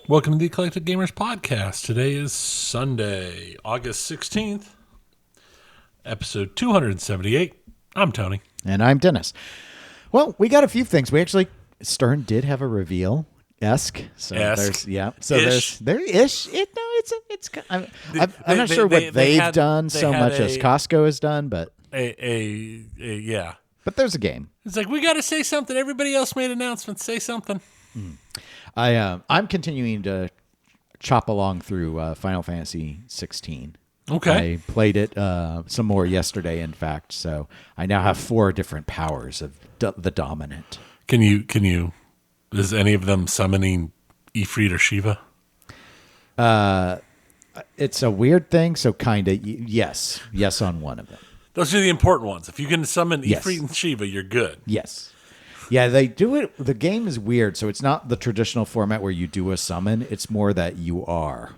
Welcome to the Eclectic Gamers Podcast. Today is Sunday, August 16th, episode 278. I'm Tony. And I'm Dennis. Well, we got a few things. Stern did have a reveal-esque. So there's there-ish. I'm not sure what they've done so much as Costco has done, but yeah. But there's a game. It's like, we got to say something. Everybody else made announcements. Say something. I'm continuing to chop along through Final Fantasy 16. Okay. I played it some more yesterday, in fact. So I now have 4 different powers of the dominant. Can you? Is any of them summoning Ifrit or Shiva? It's a weird thing. So kind of yes on one of them. Those are the important ones. If you can summon Yes. Ifrit and Shiva, you're good. Yes. Yeah, they do it. The game is weird. So it's not the traditional format where you do a summon. It's more that you are.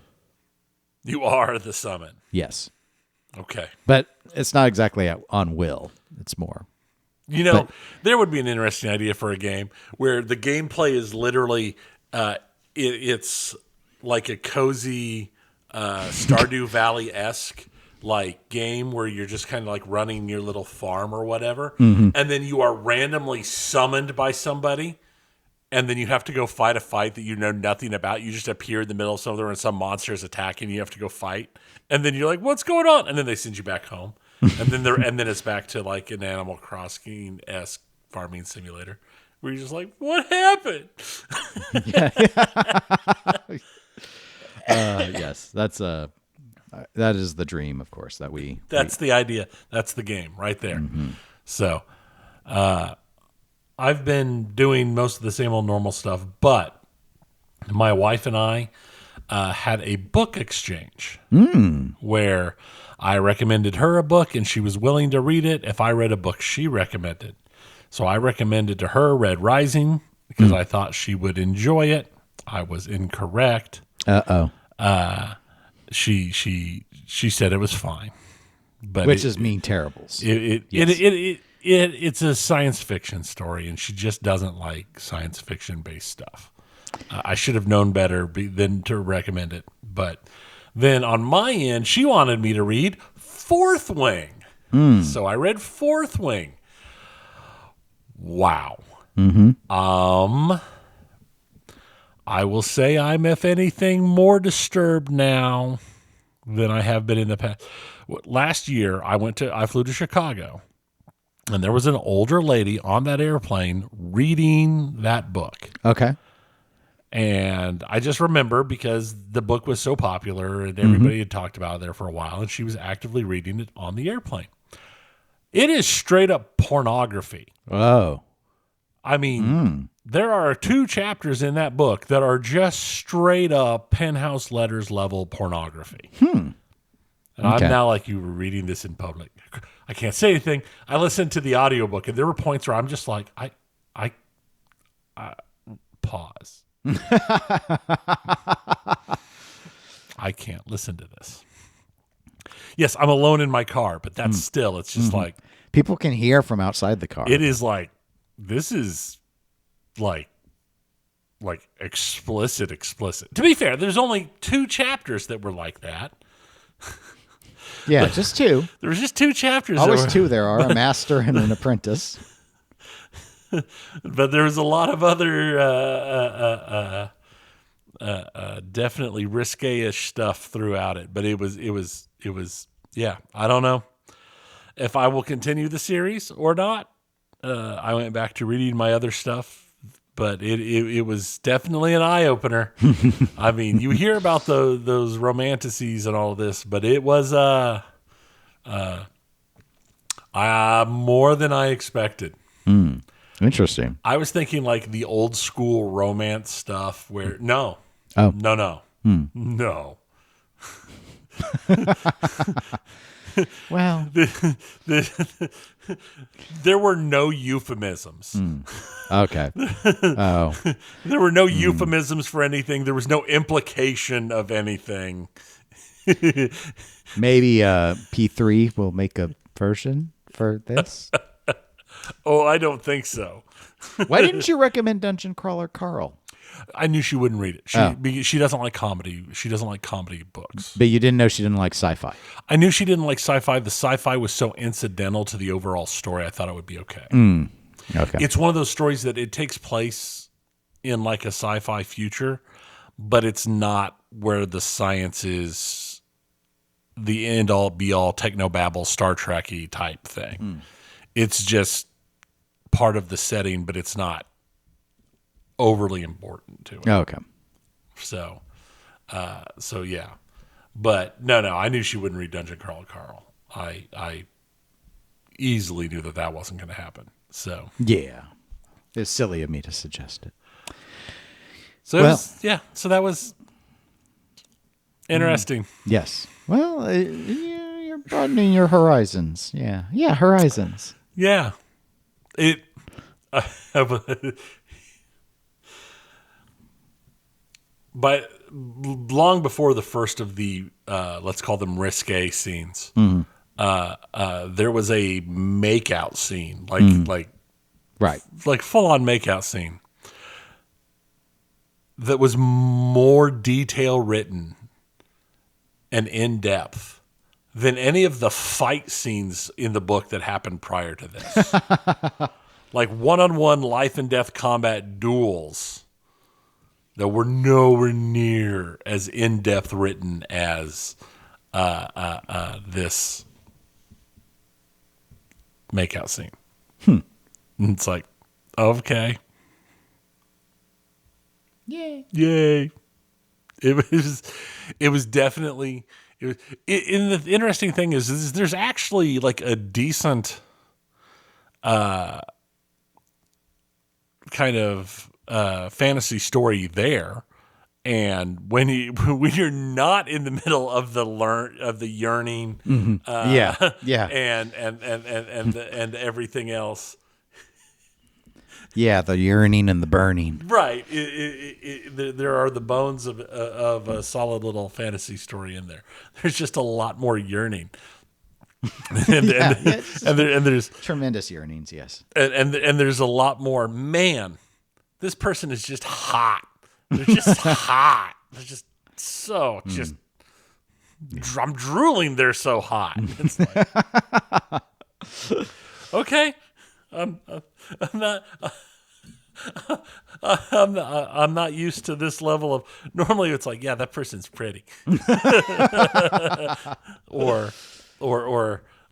You are the summon. Yes. Okay. But it's not exactly on will. It's more. There would be an interesting idea for a game where the gameplay is literally, it's like a cozy Stardew Valley-esque like game where you're just kind of like running your little farm or whatever, and then you are randomly summoned by somebody, and then you have to go fight a fight that you know nothing about. You just appear in the middle of somewhere and some monster is attacking you. You have to go fight, and then you're like, "What's going on?" And then they send you back home, and then it's back to like an Animal Crossing-esque farming simulator where you're just like, "What happened?" Yes, that is the dream, of course, That's the idea. That's the game right there. Mm-hmm. So, I've been doing most of the same old normal stuff, but my wife and I had a book exchange where I recommended her a book and she was willing to read it if I read a book she recommended. So I recommended to her Red Rising because I thought she would enjoy it. I was incorrect. She said it was fine, but which is Mean Terribles. It's a science fiction story, and she just doesn't like science fiction based stuff. I should have known better than to recommend it. But then on my end, she wanted me to read Fourth Wing, so I read Fourth Wing. Wow. I will say I'm, if anything, more disturbed now than I have been in the past. Last year, I flew to Chicago, and there was an older lady on that airplane reading that book. Okay. And I just remember because the book was so popular and everybody had talked about it there for a while, and she was actively reading it on the airplane. It is straight up pornography. Oh. I mean, there are 2 chapters in that book that are just straight up Penthouse Letters level pornography. And I'm now like, you were reading this in public. I can't say anything. I listened to the audiobook, and there were points where I'm just like, I pause. I can't listen to this. Yes, I'm alone in my car, but that's still, it's just like. People can hear from outside the car. It is like, this is like explicit. To be fair, there's only 2 chapters that were like that. Yeah, just 2. There was just 2 chapters. Always 2 there are, a master and an apprentice. But there was a lot of other definitely risque-ish stuff throughout it. But it was yeah, I don't know if I will continue the series or not. I went back to reading my other stuff, but it was definitely an eye-opener. I mean, you hear about those romanticities and all of this, but it was more than I expected. Interesting. I was thinking like the old school romance stuff where no. Well, there were no euphemisms. Okay. Oh. There were no euphemisms for anything. There was no implication of anything. Maybe P3 will make a version for this. Oh, I don't think so. Why didn't you recommend Dungeon Crawler Carl? I knew she wouldn't read it. She doesn't like comedy. She doesn't like comedy books. But you didn't know she didn't like sci-fi. I knew she didn't like sci-fi. The sci-fi was so incidental to the overall story. I thought it would be okay. Okay. It's one of those stories that it takes place in like a sci-fi future, but it's not where the science is the end all be all technobabble Star Trek-y type thing. It's just part of the setting, but it's not overly important to it. Okay. So yeah. But no, I knew she wouldn't read Dungeon Crawler Carl. I easily knew that wasn't going to happen. So yeah, it's silly of me to suggest it. So so that was interesting. Yes. Well, you're broadening your horizons. Yeah, horizons. Yeah. It. But long before the first of the let's call them risque scenes, there was a makeout scene, like full on makeout scene that was more detail written and in depth than any of the fight scenes in the book that happened prior to this. Like one-on-one life and death combat duels that were nowhere near as in-depth written as this makeout scene. And it's like, okay. Yay. It was definitely, and the interesting thing is there's actually like a decent kind of fantasy story there, and when you're not in the middle of the yearning, and everything else, the yearning and the burning, right? There are the bones of a solid little fantasy story in there. There's just a lot more yearning. and there's tremendous yearnings, yes. And there's a lot more, man, this person is just hot. They're just hot. They're just so I'm drooling. They're so hot. It's like, okay, I'm not used to this level of. Normally, it's like, yeah, that person's pretty, or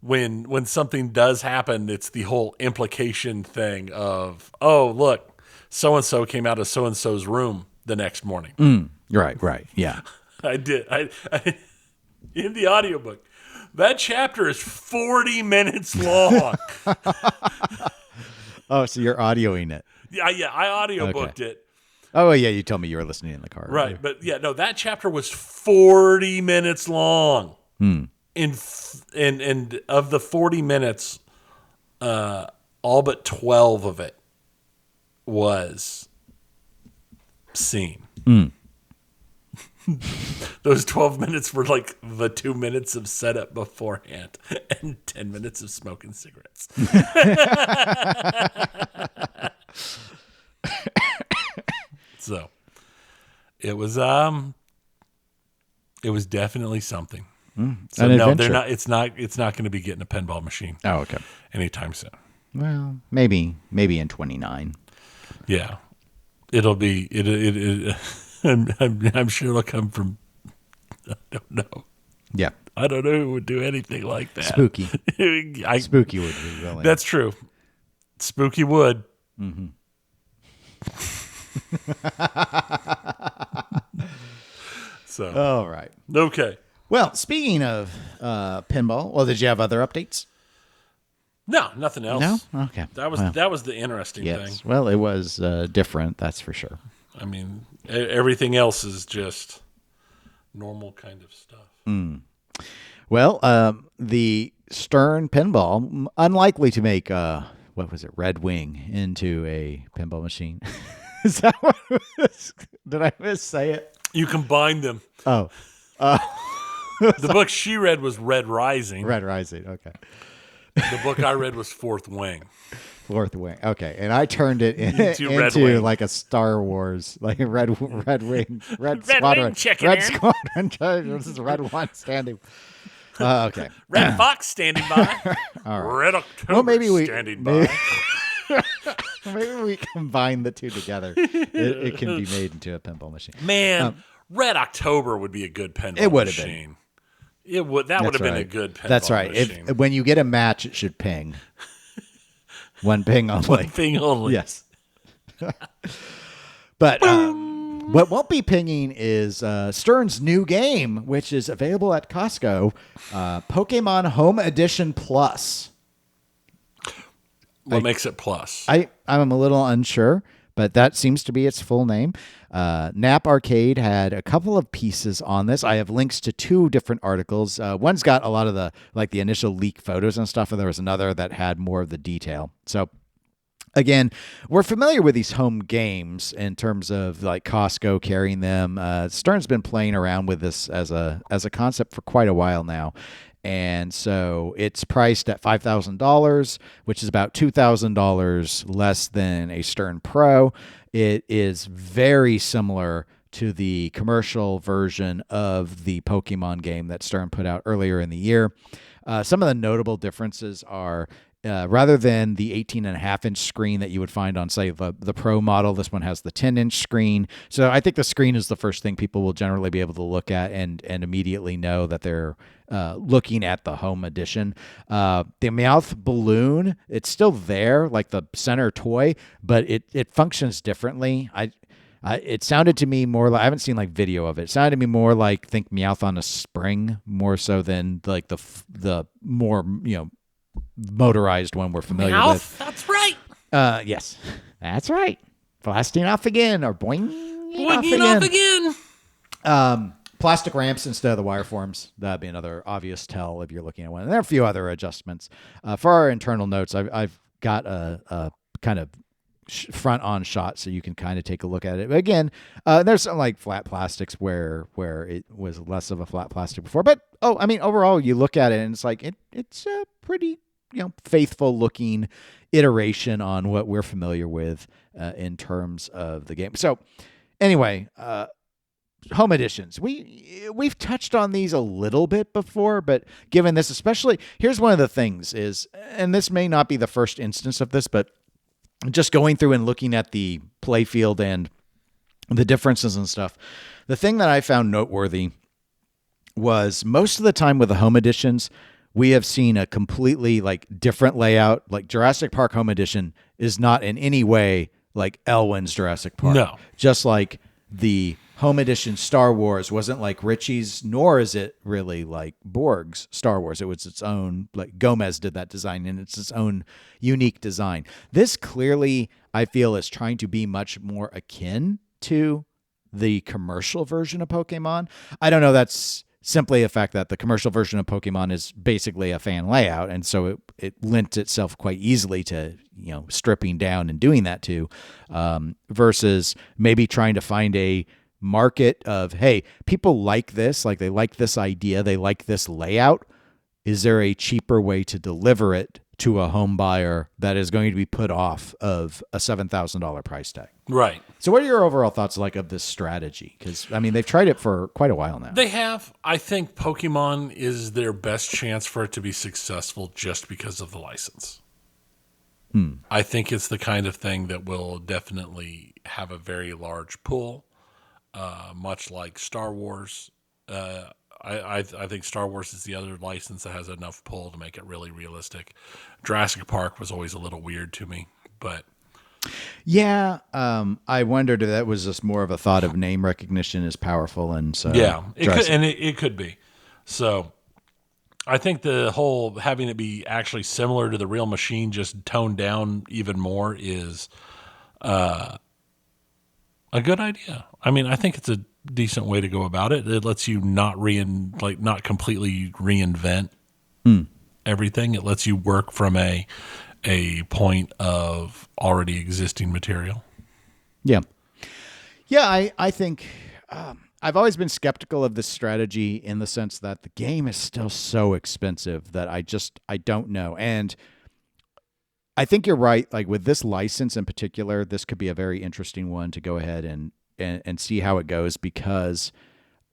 when something does happen, it's the whole implication thing of, oh, look, so and so came out of so and so's room the next morning. Right, yeah. I did. I in the audiobook, that chapter is 40 minutes long. Oh, so you're audioing it? Yeah, I audiobooked it. Oh, yeah, you told me you were listening in the car. Right, but yeah, no, that chapter was 40 minutes long. And of the 40 minutes, all but 12 of it was scene. Those 12 minutes were like the 2 minutes of setup beforehand and 10 minutes of smoking cigarettes. So it was definitely something. So no, they're not. It's not going to be getting a pinball machine. Oh, okay. Anytime soon. Well, maybe in 29. Yeah, it'll be. I'm sure it'll come from. I don't know. Yeah, I don't know who would do anything like that. Spooky. Spooky would be willing. That's true. Spooky would. Mm-hmm. So. All right. Okay. Well, speaking of pinball, well, did you have other updates? No, nothing else. No? Okay. That was the interesting thing. Well, it was different, that's for sure. I mean, everything else is just normal kind of stuff. Well, the Stern pinball, unlikely to make, Red Wing into a pinball machine. Is that what it was? Did I missay it? You combined them. Oh. The book she read was Red Rising. Red Rising, okay. The book I read was Fourth Wing. Fourth wing. Okay, and I turned it into like a Star Wars, like a red wing, red squadron, red squadron. This is Red One standing. Okay, Red Fox standing by. All right. Red October standing by. Maybe we combine the two together. It can be made into a pinball machine. Man, Red October would be a good pinball machine. It would have been. That would have been a good pinball That's right. machine. When you get a match, it should ping. One ping only. One ping only. Yes. But what won't be pinging is Stern's new game, which is available at Costco, Pokemon Home Edition Plus. What makes it plus? I'm a little unsure, but that seems to be its full name. Nap Arcade had a couple of pieces on this. I have links to 2 different articles. One's got a lot of the initial leak photos and stuff, and there was another that had more of the detail. So again, we're familiar with these home games in terms of like Costco carrying them. Stern's been playing around with this as a concept for quite a while now. And so it's priced at $5,000, which is about $2,000 less than a Stern Pro. It is very similar to the commercial version of the Pokemon game that Stern put out earlier in the year. Some of the notable differences are rather than the 18.5-inch screen that you would find on, say, the Pro model, this one has the 10-inch screen. So I think the screen is the first thing people will generally be able to look at and immediately know that they're looking at the home edition. The Meowth balloon, it's still there, like the center toy, but it functions differently. It sounded to me more like, I haven't seen like video of it. It sounded to me more like, think Meowth on a spring, more so than like the more, motorized one we're familiar with. That's right. Yes, that's right. Blasting off again or boinging off again. Plastic ramps instead of the wire forms. That'd be another obvious tell if you're looking at one. And there are a few other adjustments. For our internal notes, I've got a kind of front-on shot so you can kind of take a look at it. But again, there's some like flat plastics where it was less of a flat plastic before. But, overall, you look at it and it's like it's a pretty faithful-looking iteration on what we're familiar with in terms of the game. So, anyway, home editions. We've touched on these a little bit before, but given this especially, here's one of the things is, and this may not be the first instance of this, but just going through and looking at the playfield and the differences and stuff, the thing that I found noteworthy was most of the time with the home editions, we have seen a completely different layout. Like Jurassic Park Home Edition is not in any way like Elwyn's Jurassic Park. No. Just like the Home Edition Star Wars wasn't like Richie's, nor is it really like Borg's Star Wars. It was its own, like Gomez did that design, and it's its own unique design. This clearly, I feel, is trying to be much more akin to the commercial version of Pokemon. I don't know, that's simply a fact that the commercial version of Pokemon is basically a fan layout, and so it lent itself quite easily to stripping down and doing that too, versus maybe trying to find a market of, hey, people like this, like they like this idea, they like this layout. Is there a cheaper way to deliver it to a home buyer that is going to be put off of a $7,000 price tag? Right. So what are your overall thoughts of this strategy? Because, they've tried it for quite a while now. They have. I think Pokemon is their best chance for it to be successful just because of the license. I think it's the kind of thing that will definitely have a very large pull, much like Star Wars. I think Star Wars is the other license that has enough pull to make it really realistic. Jurassic Park was always a little weird to me, but... Yeah, I wondered if that was just more of a thought of name recognition is powerful, and so... Yeah, it could be. So... I think the whole having it be actually similar to the real machine, just toned down even more, is a good idea. I think it's a decent way to go about it. It lets you not completely reinvent everything. It lets you work from a point of already existing material. Yeah. Yeah, I think... I've always been skeptical of this strategy in the sense that the game is still so expensive that I don't know. And I think you're right. Like with this license in particular, this could be a very interesting one to go ahead and see how it goes, because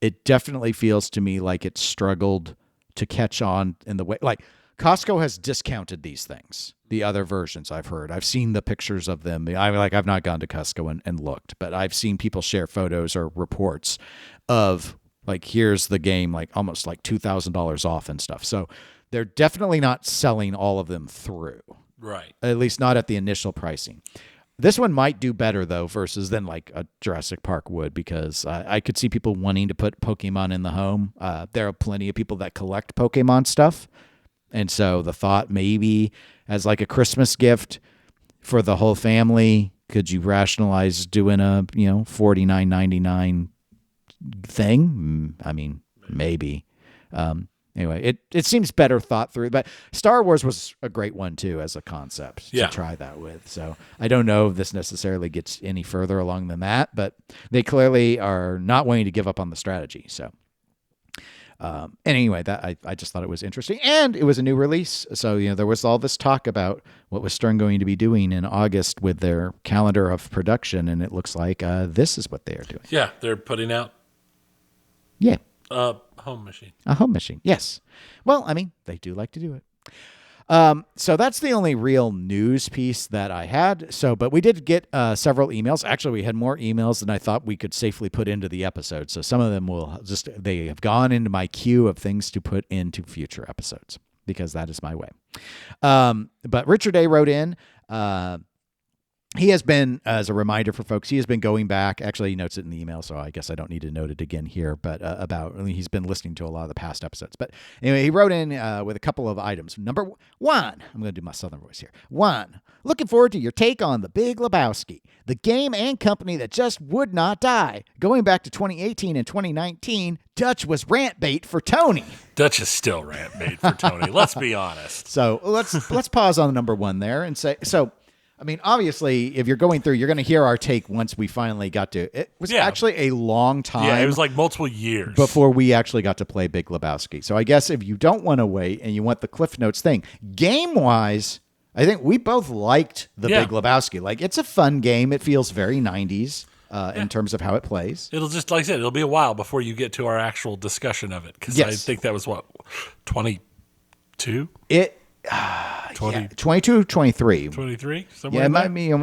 it definitely feels to me like it struggled to catch on in the way, like Costco has discounted these things. The other versions I've heard, I've seen the pictures of them. I've not gone to Costco and looked, but I've seen people share photos or reports of like, here's the game, like almost like $2,000 off and stuff. So they're definitely not selling all of them through. Right. At least not at the initial pricing. This one might do better, though, versus than like a Jurassic Park would, because I could see people wanting to put Pokemon in the home. There are plenty of people that collect Pokemon stuff. And so the thought maybe as like a Christmas gift for the whole family, could you rationalize doing a, $49.99 thing? I mean, maybe. Anyway, it seems better thought through, but Star Wars was a great one too as a concept to try that with. So I don't know if this necessarily gets any further along than that, but they clearly are not wanting to give up on the strategy. So and anyway, that I just thought it was interesting, and it was a new release. So there was all this talk about what was Stern going to be doing in August with their calendar of production, and it looks like this is what they are doing. Yeah, they're putting out. Yeah. Home machine. A home machine, yes. Well, I mean, they do like to do it. So that's the only real news piece that I had. But we did get several emails. Actually, we had more emails than I thought we could safely put into the episode. So some of them they have gone into my queue of things to put into future episodes, because that is my way. But Richard A. wrote in, he has been, as a reminder for folks, he has been going back. Actually, he notes it in the email, so I guess I don't need to note it again here. But he's been listening to a lot of the past episodes. But anyway, he wrote in with a couple of items. Number one, I'm going to do my southern voice here. One, looking forward to your take on The Big Lebowski, the game and company that just would not die. Going back to 2018 and 2019, Dutch was rant bait for Tony. Dutch is still rant bait for Tony. Let's be honest. So let's pause on number one there and say so. I mean, obviously, if you're going through, you're going to hear our take once we finally got to. It was actually a long time. Yeah, it was like multiple years before we actually got to play Big Lebowski. So I guess if you don't want to wait and you want the Cliff Notes thing, game-wise, I think we both liked the Big Lebowski. Like, it's a fun game. It feels very 90s in terms of how it plays. It'll just, like I said, it'll be a while before you get to our actual discussion of it, because I think that was, 22? 22, 23. 23?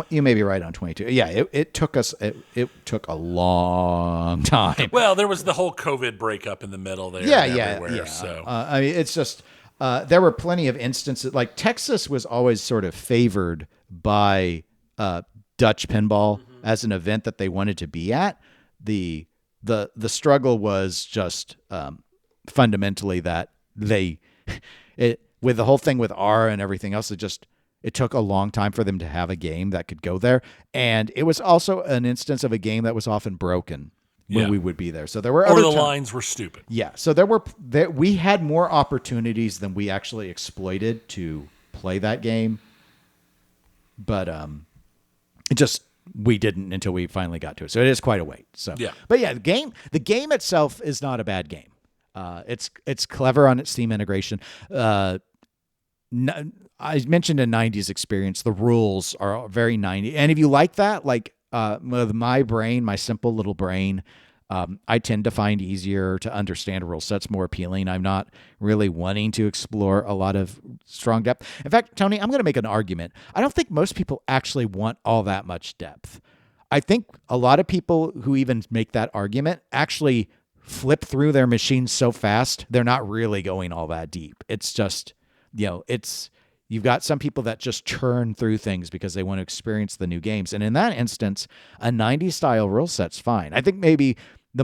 You may be right on 22. Yeah, it took us, it took a long time. Well, there was the whole COVID breakup in the middle there. Yeah. So. I mean, it's just, there were plenty of instances, like Texas was always sort of favored by Dutch pinball as an event that they wanted to be at. The struggle was just fundamentally that with the whole thing with R and everything else, it took a long time for them to have a game that could go there. And it was also an instance of a game that was often broken when we would be there. So there were other lines were stupid. Yeah. So we had more opportunities than we actually exploited to play that game. But we didn't until we finally got to it. So it is quite a wait. So But yeah, the game itself is not a bad game. It's clever on its Steam integration. I mentioned a 90s experience. The rules are very 90s. And if you like that, like with my brain, my simple little brain, I tend to find easier to understand rule sets more appealing. I'm not really wanting to explore a lot of strong depth. In fact, Tony, I'm going to make an argument. I don't think most people actually want all that much depth. I think a lot of people who even make that argument actually flip through their machines so fast, they're not really going all that deep. It's just, you've got some people that just churn through things because they want to experience the new games. And in that instance, a 90s style rule set's fine. I think maybe the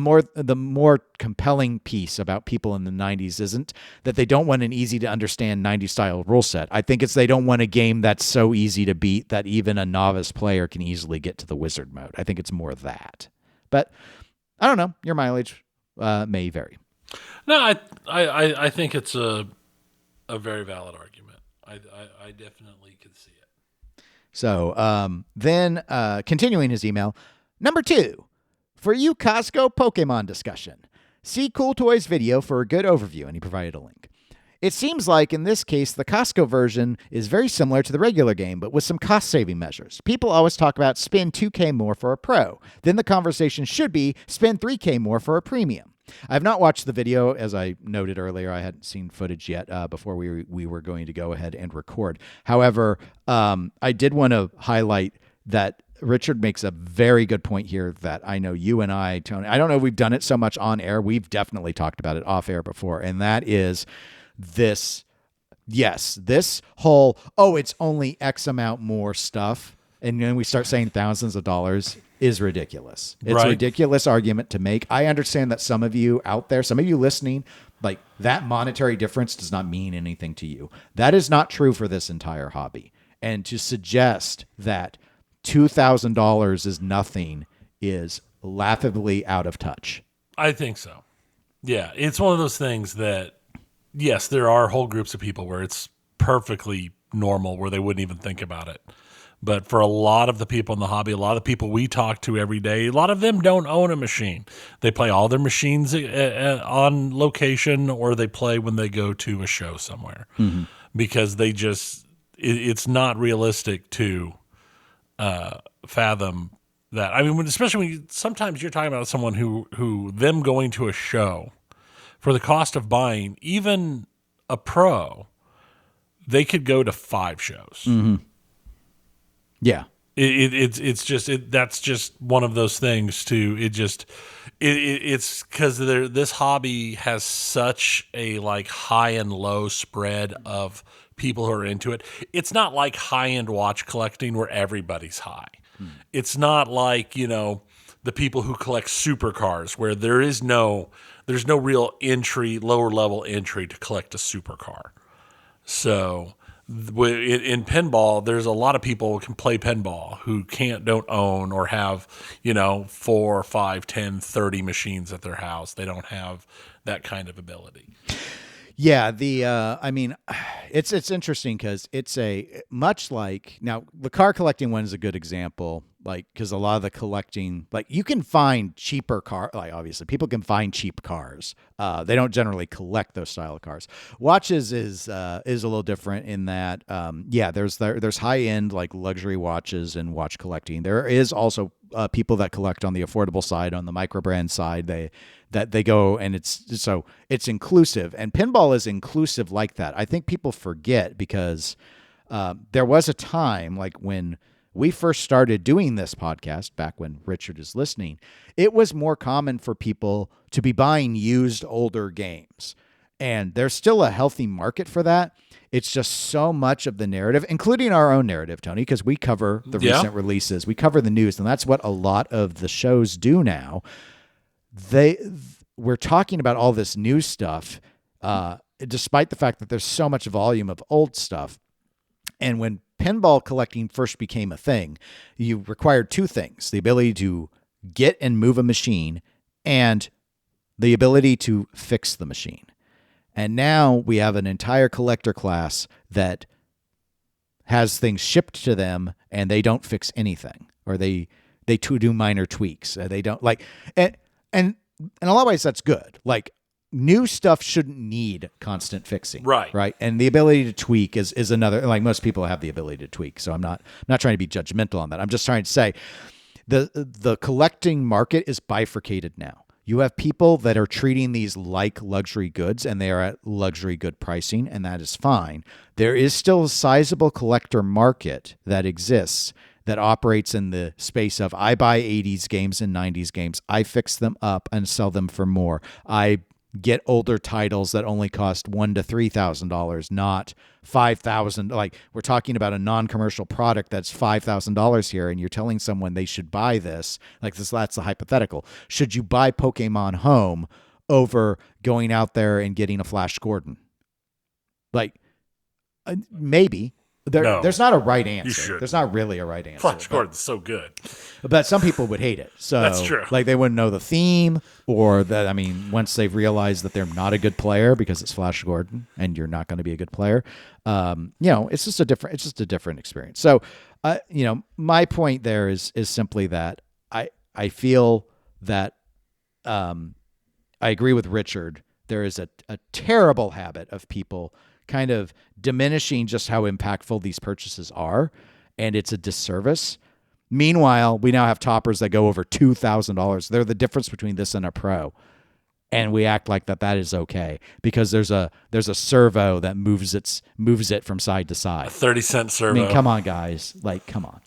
more compelling piece about people in the 90s isn't that they don't want an easy to understand 90s style rule set. I think it's they don't want a game that's so easy to beat that even a novice player can easily get to the wizard mode. I think it's more that. But I don't know. Your mileage may vary. No, I think it's a very valid argument. I definitely could see it. So then continuing his email, number 2, for you Costco Pokemon discussion, see Cool Toys video for a good overview, and he provided a link. It seems like in this case, the Costco version is very similar to the regular game, but with some cost-saving measures. People always talk about spend $2K more for a Pro. Then the conversation should be spend $3K more for a Premium. I have not watched the video, as I noted earlier. I hadn't seen footage yet before we were going to go ahead and record. However, I did want to highlight that Richard makes a very good point here that I know you and I, Tony, I don't know if we've done it so much on air. We've definitely talked about it off air before, and that is this whole, it's only X amount more stuff, and then we start saying thousands of dollars is ridiculous. It's a ridiculous argument to make. I understand that some of you out there, some of you listening, like that monetary difference does not mean anything to you. That is not true for this entire hobby. And to suggest that $2,000 is nothing is laughably out of touch. I think so. Yeah, it's one of those things that, yes, there are whole groups of people where it's perfectly normal, where they wouldn't even think about it. But for a lot of the people in the hobby, a lot of people we talk to every day, a lot of them don't own a machine. They play all their machines on location, or they play when they go to a show somewhere. Mm-hmm. Because they just, it's not realistic to fathom that. I mean, especially when sometimes you're talking about someone who them going to a show for the cost of buying even a Pro, they could go to 5 shows. Mm-hmm. Yeah, it's just that's just one of those things too. It's because this hobby has such a like high and low spread of people who are into it. It's not like high end watch collecting where everybody's high. It's not like the people who collect supercars where there's no real entry, lower level entry to collect a supercar. So in pinball, there's a lot of people who can play pinball who don't own or have 4, 5, 10, 30 machines at their house. They don't have that kind of ability. Yeah, I mean, it's interesting because it's a much like, now the car collecting one is a good example, like because a lot of the collecting, like you can find cheaper like obviously people can find cheap cars. They don't generally collect those style of cars. Watches is a little different in that, there's high end like luxury watches and watch collecting. There is also people that collect on the affordable side, on the micro brand side. They go, and it's inclusive, and pinball is inclusive like that. I think people forget because there was a time like when we first started doing this podcast, back when Richard is listening, it was more common for people to be buying used older games, and there's still a healthy market for that. It's just so much of the narrative, including our own narrative, Tony, because we cover the recent releases, we cover the news, and that's what a lot of the shows do now. We're talking about all this new stuff, despite the fact that there's so much volume of old stuff. And when pinball collecting first became a thing, you required 2 things: the ability to get and move a machine and the ability to fix the machine. And now we have an entire collector class that has things shipped to them and they don't fix anything, or they do minor tweaks. They don't like, and in a lot of ways that's good. Like new stuff shouldn't need constant fixing. Right. And the ability to tweak is another, like most people have the ability to tweak. So I'm not trying to be judgmental on that. I'm just trying to say the collecting market is bifurcated now. You have people that are treating these like luxury goods, and they are at luxury good pricing, and that is fine. There is still a sizable collector market that exists that operates in the space of, I buy 80s games and 90s games, I fix them up and sell them for more. I get older titles that only cost $1,000 to $3,000, not $5,000. Like we're talking about a non-commercial product that's $5,000 here, and you're telling someone they should buy this. Like this, that's a hypothetical. Should you buy Pokemon Home over going out there and getting a Flash Gordon? Like maybe. There's not a right answer. There's not really a right answer. Flash Gordon's so good. But some people would hate it. So that's true. Like they wouldn't know the theme, or that, I mean, once they've realized that they're not a good player because it's Flash Gordon and you're not going to be a good player, it's just a different experience. So, my point there is simply that I feel that I agree with Richard there is a terrible habit of people kind of diminishing just how impactful these purchases are, and it's a disservice. Meanwhile, we now have toppers that go over $2,000. They're the difference between this and a Pro. And we act like that is okay because there's a servo that moves it from side to side. A 30-cent servo. I mean, come on, guys. Like, come on.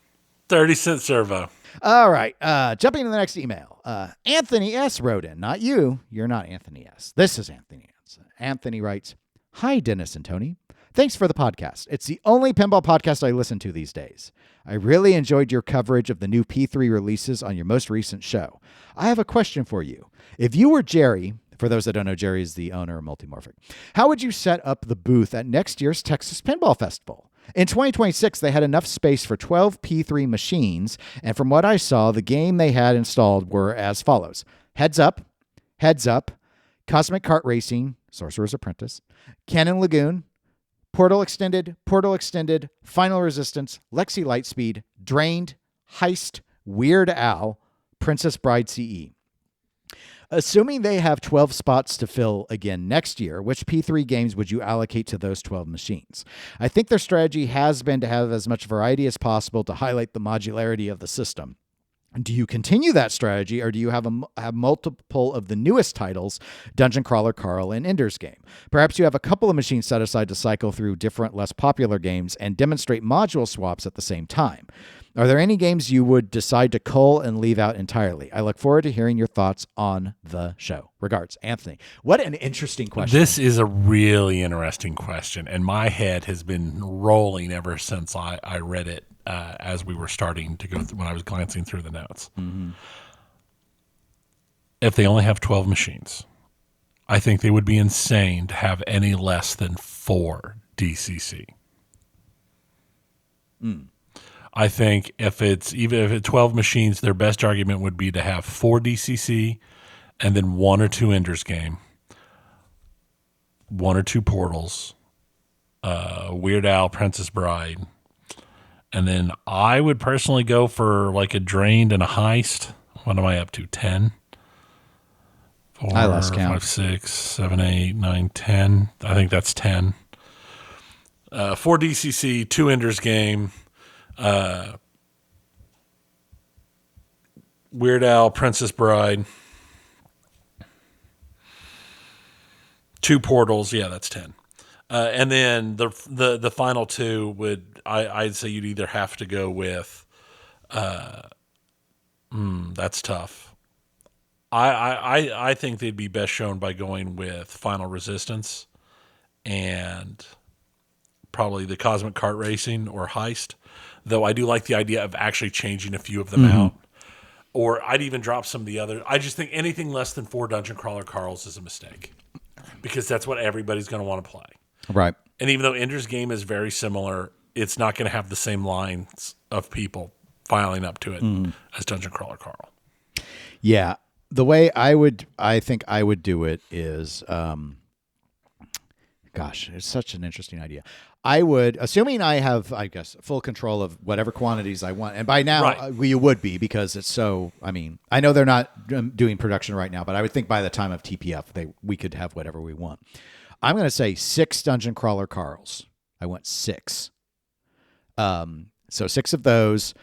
30-cent servo. All right. Jumping to the next email. Anthony S. wrote in. Not you. You're not Anthony S. This is Anthony S. Anthony writes, "Hi, Dennis and Tony. Thanks for the podcast. It's the only pinball podcast I listen to these days. I really enjoyed your coverage of the new P3 releases on your most recent show. I have a question for you. If you were Jerry," for those that don't know, Jerry is the owner of Multimorphic, "how would you set up the booth at next year's Texas Pinball Festival? In 2026, they had enough space for 12 P3 machines, and from what I saw, the game they had installed were as follows: Heads Up, Cosmic Kart Racing, Sorcerer's Apprentice, Cannon Lagoon, Portal Extended, Final Resistance, Lexi Lightspeed, Drained, Heist, Weird Al, Princess Bride CE. Assuming they have 12 spots to fill again next year, which P3 games would you allocate to those 12 machines? I think their strategy has been to have as much variety as possible to highlight the modularity of the system. Do you continue that strategy, or do you have multiple of the newest titles, Dungeon Crawler Carl and Ender's Game? Perhaps you have a couple of machines set aside to cycle through different, less popular games and demonstrate module swaps at the same time. Are there any games you would decide to cull and leave out entirely? I look forward to hearing your thoughts on the show. Regards, Anthony." What an interesting question. This is a really interesting question, and my head has been rolling ever since I read it as we were starting to go through, when I was glancing through the notes. Mm-hmm. If they only have 12 machines, I think they would be insane to have any less than 4 DCC. I think if it's 12 machines, their best argument would be to have 4 DCC and then 1 or 2 Ender's Game, 1 or 2 Portals, Weird Al, Princess Bride, and then I would personally go for like a Drained and a Heist. What am I up to? 10? 4, I lost count. 5, 6, 7, 8, 9, 10. I think that's 10. 4 DCC, 2 Ender's Game, Weird Al, Princess Bride, 2 Portals. Yeah, that's 10. And then the final 2 would, I'd say you'd either have to go with, that's tough. I think they'd be best shown by going with Final Resistance and probably the Cosmic Kart Racing or Heist, though I do like the idea of actually changing a few of them out. Or I'd even drop some of the other. I just think anything less than 4 Dungeon Crawler Carls is a mistake because that's what everybody's going to want to play. Right. And even though Ender's Game is very similar, it's not going to have the same lines of people filing up to it as Dungeon Crawler Carl. Yeah. The way I think I would do it is, gosh, it's such an interesting idea. I would, assuming I have, I guess, full control of whatever quantities I want. And by now, you would be, because it's so, I mean, I know they're not doing production right now, but I would think by the time of TPF, we could have whatever we want. I'm going to say 6 Dungeon Crawler Carls. I want 6. So 6 of those.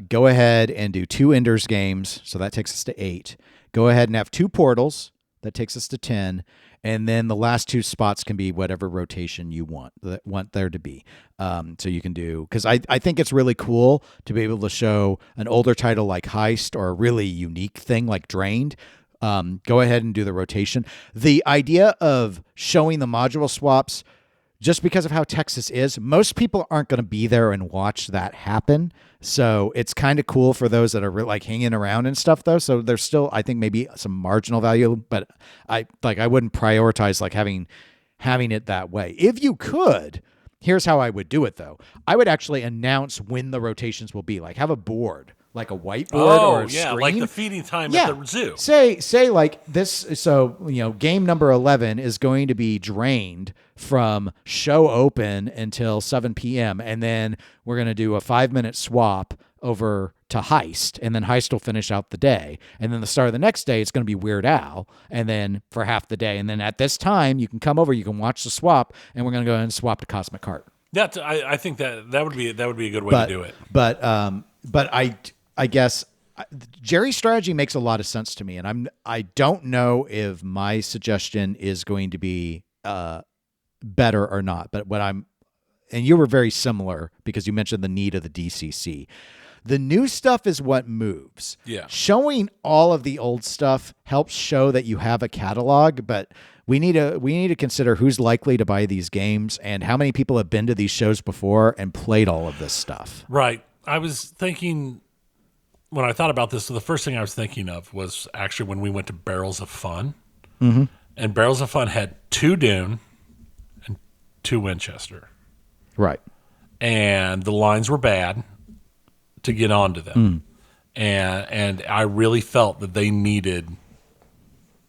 Go ahead and do 2 Ender's Games. So that takes us to 8. Go ahead and have 2 Portals. That takes us to 10. And then the last 2 spots can be whatever rotation you want there to be. So you can do, because I think it's really cool to be able to show an older title like Heist or a really unique thing like Drained. Go ahead and do the rotation. The idea of showing the module swaps, just because of how Texas is, most people aren't going to be there and watch that happen. So it's kind of cool for those that are like hanging around and stuff, though. So there's still, I think, maybe some marginal value, but I wouldn't prioritize like having it that way. If you could, here's how I would do it, though. I would actually announce when the rotations will be, like have a board, like a whiteboard or a screen. Like the feeding time at the zoo. Say like this. So, game number 11 is going to be Drained from show open until 7 p.m. And then we're going to do a 5-minute swap over to Heist, and then Heist will finish out the day. And then the start of the next day, it's going to be Weird Al, and then for half the day. And then at this time, you can come over, you can watch the swap, and we're going to go ahead and swap to Cosmic Heart. I think that would be a good way to do it. But I guess Jerry's strategy makes a lot of sense to me, and I don't know if my suggestion is going to be better or not. But and you were very similar because you mentioned the need of the DCC. The new stuff is what moves. Yeah. Showing all of the old stuff helps show that you have a catalog, but we need to consider who's likely to buy these games and how many people have been to these shows before and played all of this stuff. Right. I was thinking when I thought about this, so the first thing I was thinking of was actually when we went to Barrels of Fun. Mm-hmm. And Barrels of Fun had 2 Dune and 2 Winchester. Right. And the lines were bad to get onto them. And I really felt that they needed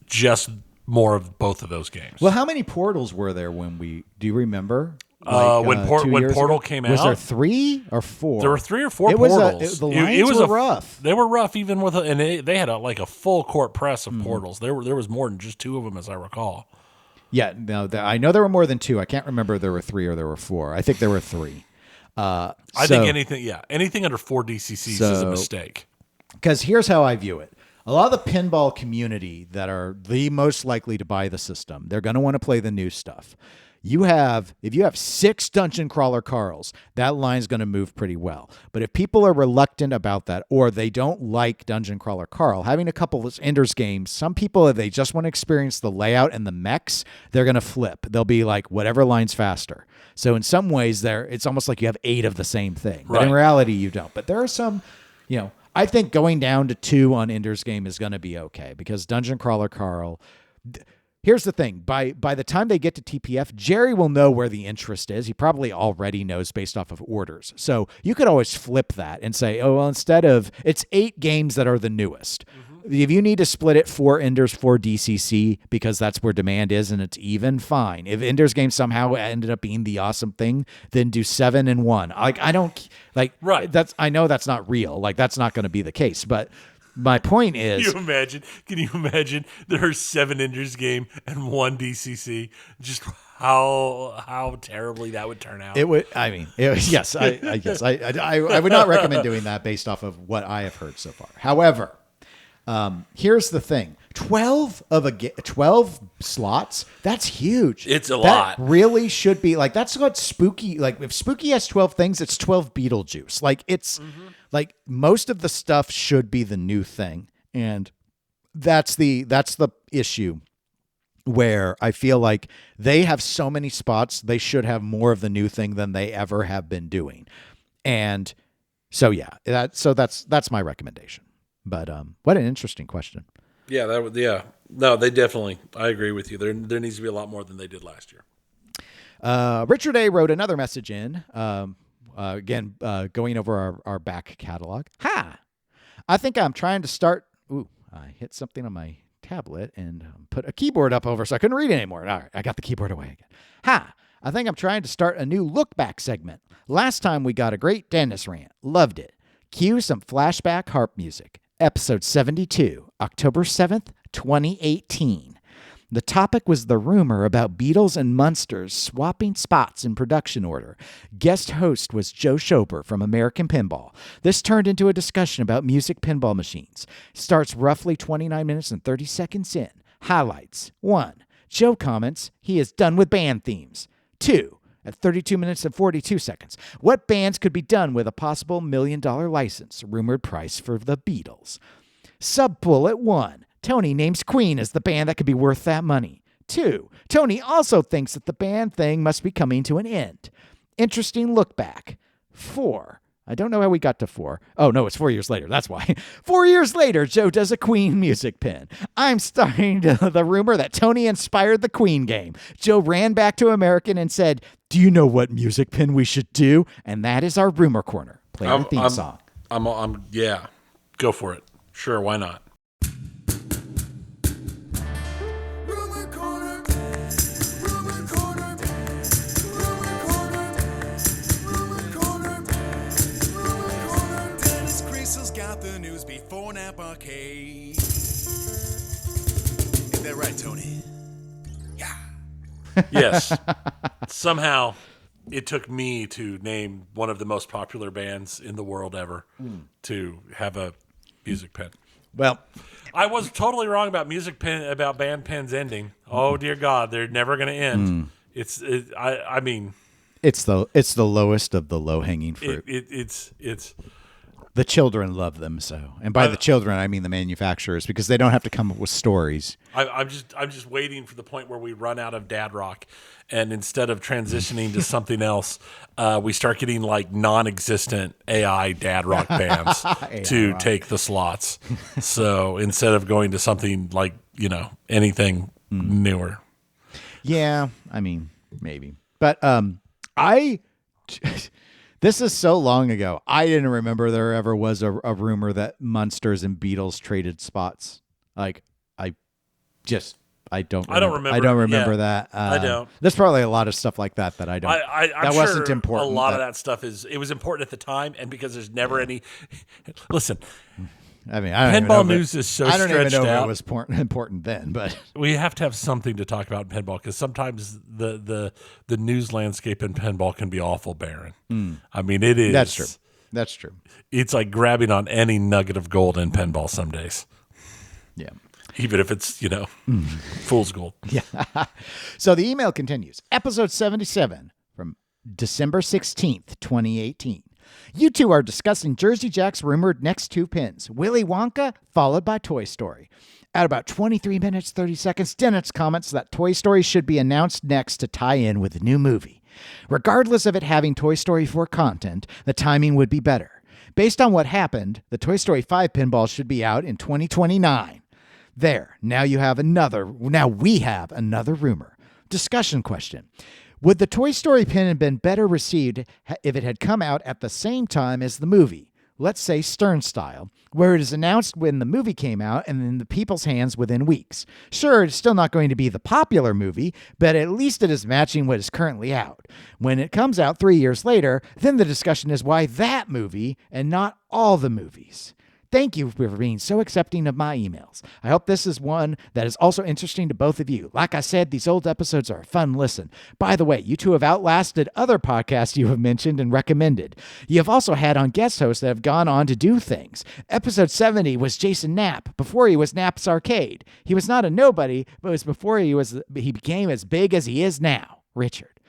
just more of both of those games. Well, how many Portals were there do you remember? When Portal came out? Was there 3 or 4? There were 3 or 4 Portals. The lines were rough. They were rough even with and they had a full court press of Portals. There was more than just 2 of them as I recall. Yeah, no, I know there were more than 2. I can't remember if there were 3 or there were 4. I think there were 3. I think anything under 4 DCCs is a mistake. Because here's how I view it. A lot of the pinball community that are the most likely to buy the system, they're going to want to play the new stuff. If you have 6 Dungeon Crawler Carls, that line's going to move pretty well. But if people are reluctant about that or they don't like Dungeon Crawler Carl, having a couple of Ender's games, some people, if they just want to experience the layout and the mechs, they're going to flip. They'll be like, whatever line's faster. So in some ways, it's almost like you have 8 of the same thing. Right. But in reality, you don't. But there are some, I think going down to 2 on Ender's Game is going to be okay because Dungeon Crawler Carl... Here's the thing. By the time they get to TPF, Jerry will know where the interest is. He probably already knows based off of orders. So you could always flip that and say, oh, well, instead of... It's 8 games that are the newest. Mm-hmm. If you need to split it 4 Enders, 4 DCC, because that's where demand is and it's even, fine. If Ender's Game somehow ended up being the awesome thing, then do 7 and 1. I don't... Right. I know that's not real. That's not going to be the case. But... My point is... Can you imagine there are 7 Ender's Game and 1 DCC? Just how terribly that would turn out. It would. I mean, yes. I would not recommend doing that based off of what I have heard so far. However, here's the thing: 12 slots. That's huge. It's a lot. That really should be that's what Spooky. If Spooky has 12 things, it's 12 Beetlejuice. It's. Most of the stuff should be the new thing. And that's the issue where I feel like they have so many spots. They should have more of the new thing than they ever have been doing. And so, yeah, that's my recommendation. But what an interesting question. Yeah, No, they definitely, I agree with you. There needs to be a lot more than they did last year. Richard A. wrote another message in. Again, going over our back catalog. I think I'm trying to start. Ooh, I hit something on my tablet and put a keyboard up over so I couldn't read anymore. All right, I got the keyboard away again. I think I'm trying to start a new look back segment. Last time we got a great Dennis rant. Loved it. Cue some flashback harp music. Episode 72, October 7th, 2018. The topic was the rumor about Beatles and Munsters swapping spots in production order. Guest host was Joe Schober from American Pinball. This turned into a discussion about music pinball machines. Starts roughly 29 minutes and 30 seconds in. Highlights. 1. Joe comments he is done with band themes. 2. At 32 minutes and 42 seconds. What bands could be done with a possible $1 million license? Rumored price for the Beatles. Sub-bullet 1. Tony names Queen as the band that could be worth that money. 2. Tony also thinks that the band thing must be coming to an end. Interesting look back. 4. I don't know how we got to 4. Oh, no, it's 4 years later. That's why. 4 years later, Joe does a Queen music pin. I'm starting the rumor that Tony inspired the Queen game. Joe ran back to American and said, do you know what music pin we should do? And that is our rumor corner. Play the theme song. Yeah, go for it. Sure, why not? right, Tony. Yes. Somehow it took me to name one of the most popular bands in the world ever to have a music pen. Well, I was totally wrong about about band pens ending. Oh dear God, they're never going to end. I mean, it's the lowest of the low hanging fruit. It's the children love them so, and by the children I mean the manufacturers, because they don't have to come up with stories. I'm just waiting for the point where we run out of dad rock, and instead of transitioning to something else, we start getting like non-existent AI dad rock bands to take the slots. So instead of going to something like anything newer. Yeah, I mean maybe, but this is so long ago. I didn't remember there ever was a rumor that Munsters and Beatles traded spots. Like I don't remember. I don't remember that. I don't. There's probably a lot of stuff like that I don't. I'm sure wasn't important. A lot of that stuff it was important at the time, and because there's never any. Listen. I mean, pinball news is so stretched out. I don't even know if it was important then, but we have to have something to talk about in pinball, because sometimes the news landscape in pinball can be awful barren. I mean, it is. That's true. That's true. It's like grabbing on any nugget of gold in pinball some days. Yeah. Even if it's, fool's gold. Yeah. So the email continues. Episode 77 from December 16th, 2018. You two are discussing Jersey Jack's rumored next two pins, Willy Wonka, followed by Toy Story. At about 23 minutes, 30 seconds, Dennett's comments that Toy Story should be announced next to tie in with the new movie. Regardless of it having Toy Story 4 content, the timing would be better. Based on what happened, the Toy Story 5 pinball should be out in 2029. There, now we have another rumor. Discussion question. Would the Toy Story pin have been better received if it had come out at the same time as the movie? Let's say Stern style, where it is announced when the movie came out and in the people's hands within weeks. Sure, it's still not going to be the popular movie, but at least it is matching what is currently out. When it comes out 3 years later, then the discussion is why that movie and not all the movies. Thank you for being so accepting of my emails. I hope this is one that is also interesting to both of you. Like I said, these old episodes are a fun listen. By the way, you two have outlasted other podcasts you have mentioned and recommended. You have also had on guest hosts that have gone on to do things. Episode 70 was Jason Knapp, before he was Knapp's Arcade. He was not a nobody, but it was before he became as big as he is now. Richard.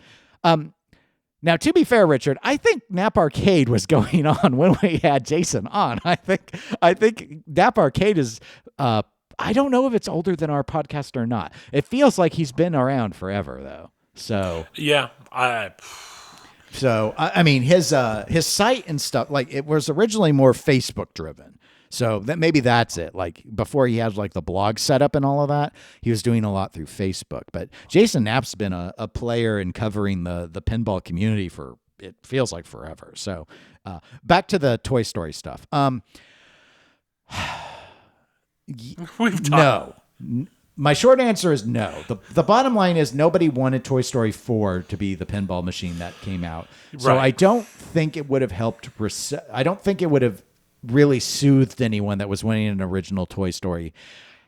Now, to be fair, Richard, I think Nap Arcade was going on when we had Jason on. I think Nap Arcade is, I don't know if it's older than our podcast or not. It feels like he's been around forever, though. So yeah, I mean, his site and stuff, like, it was originally more Facebook driven. So maybe that's it. Like, before he had like the blog set up and all of that, he was doing a lot through Facebook. But Jason Knapp's been a player in covering the pinball community for, it feels like, forever. So back to the Toy Story stuff. No. My short answer is no. The bottom line is nobody wanted Toy Story 4 to be the pinball machine that came out. So right. I don't think it would have helped. I don't think it would have really soothed anyone that was wanting an original Toy Story.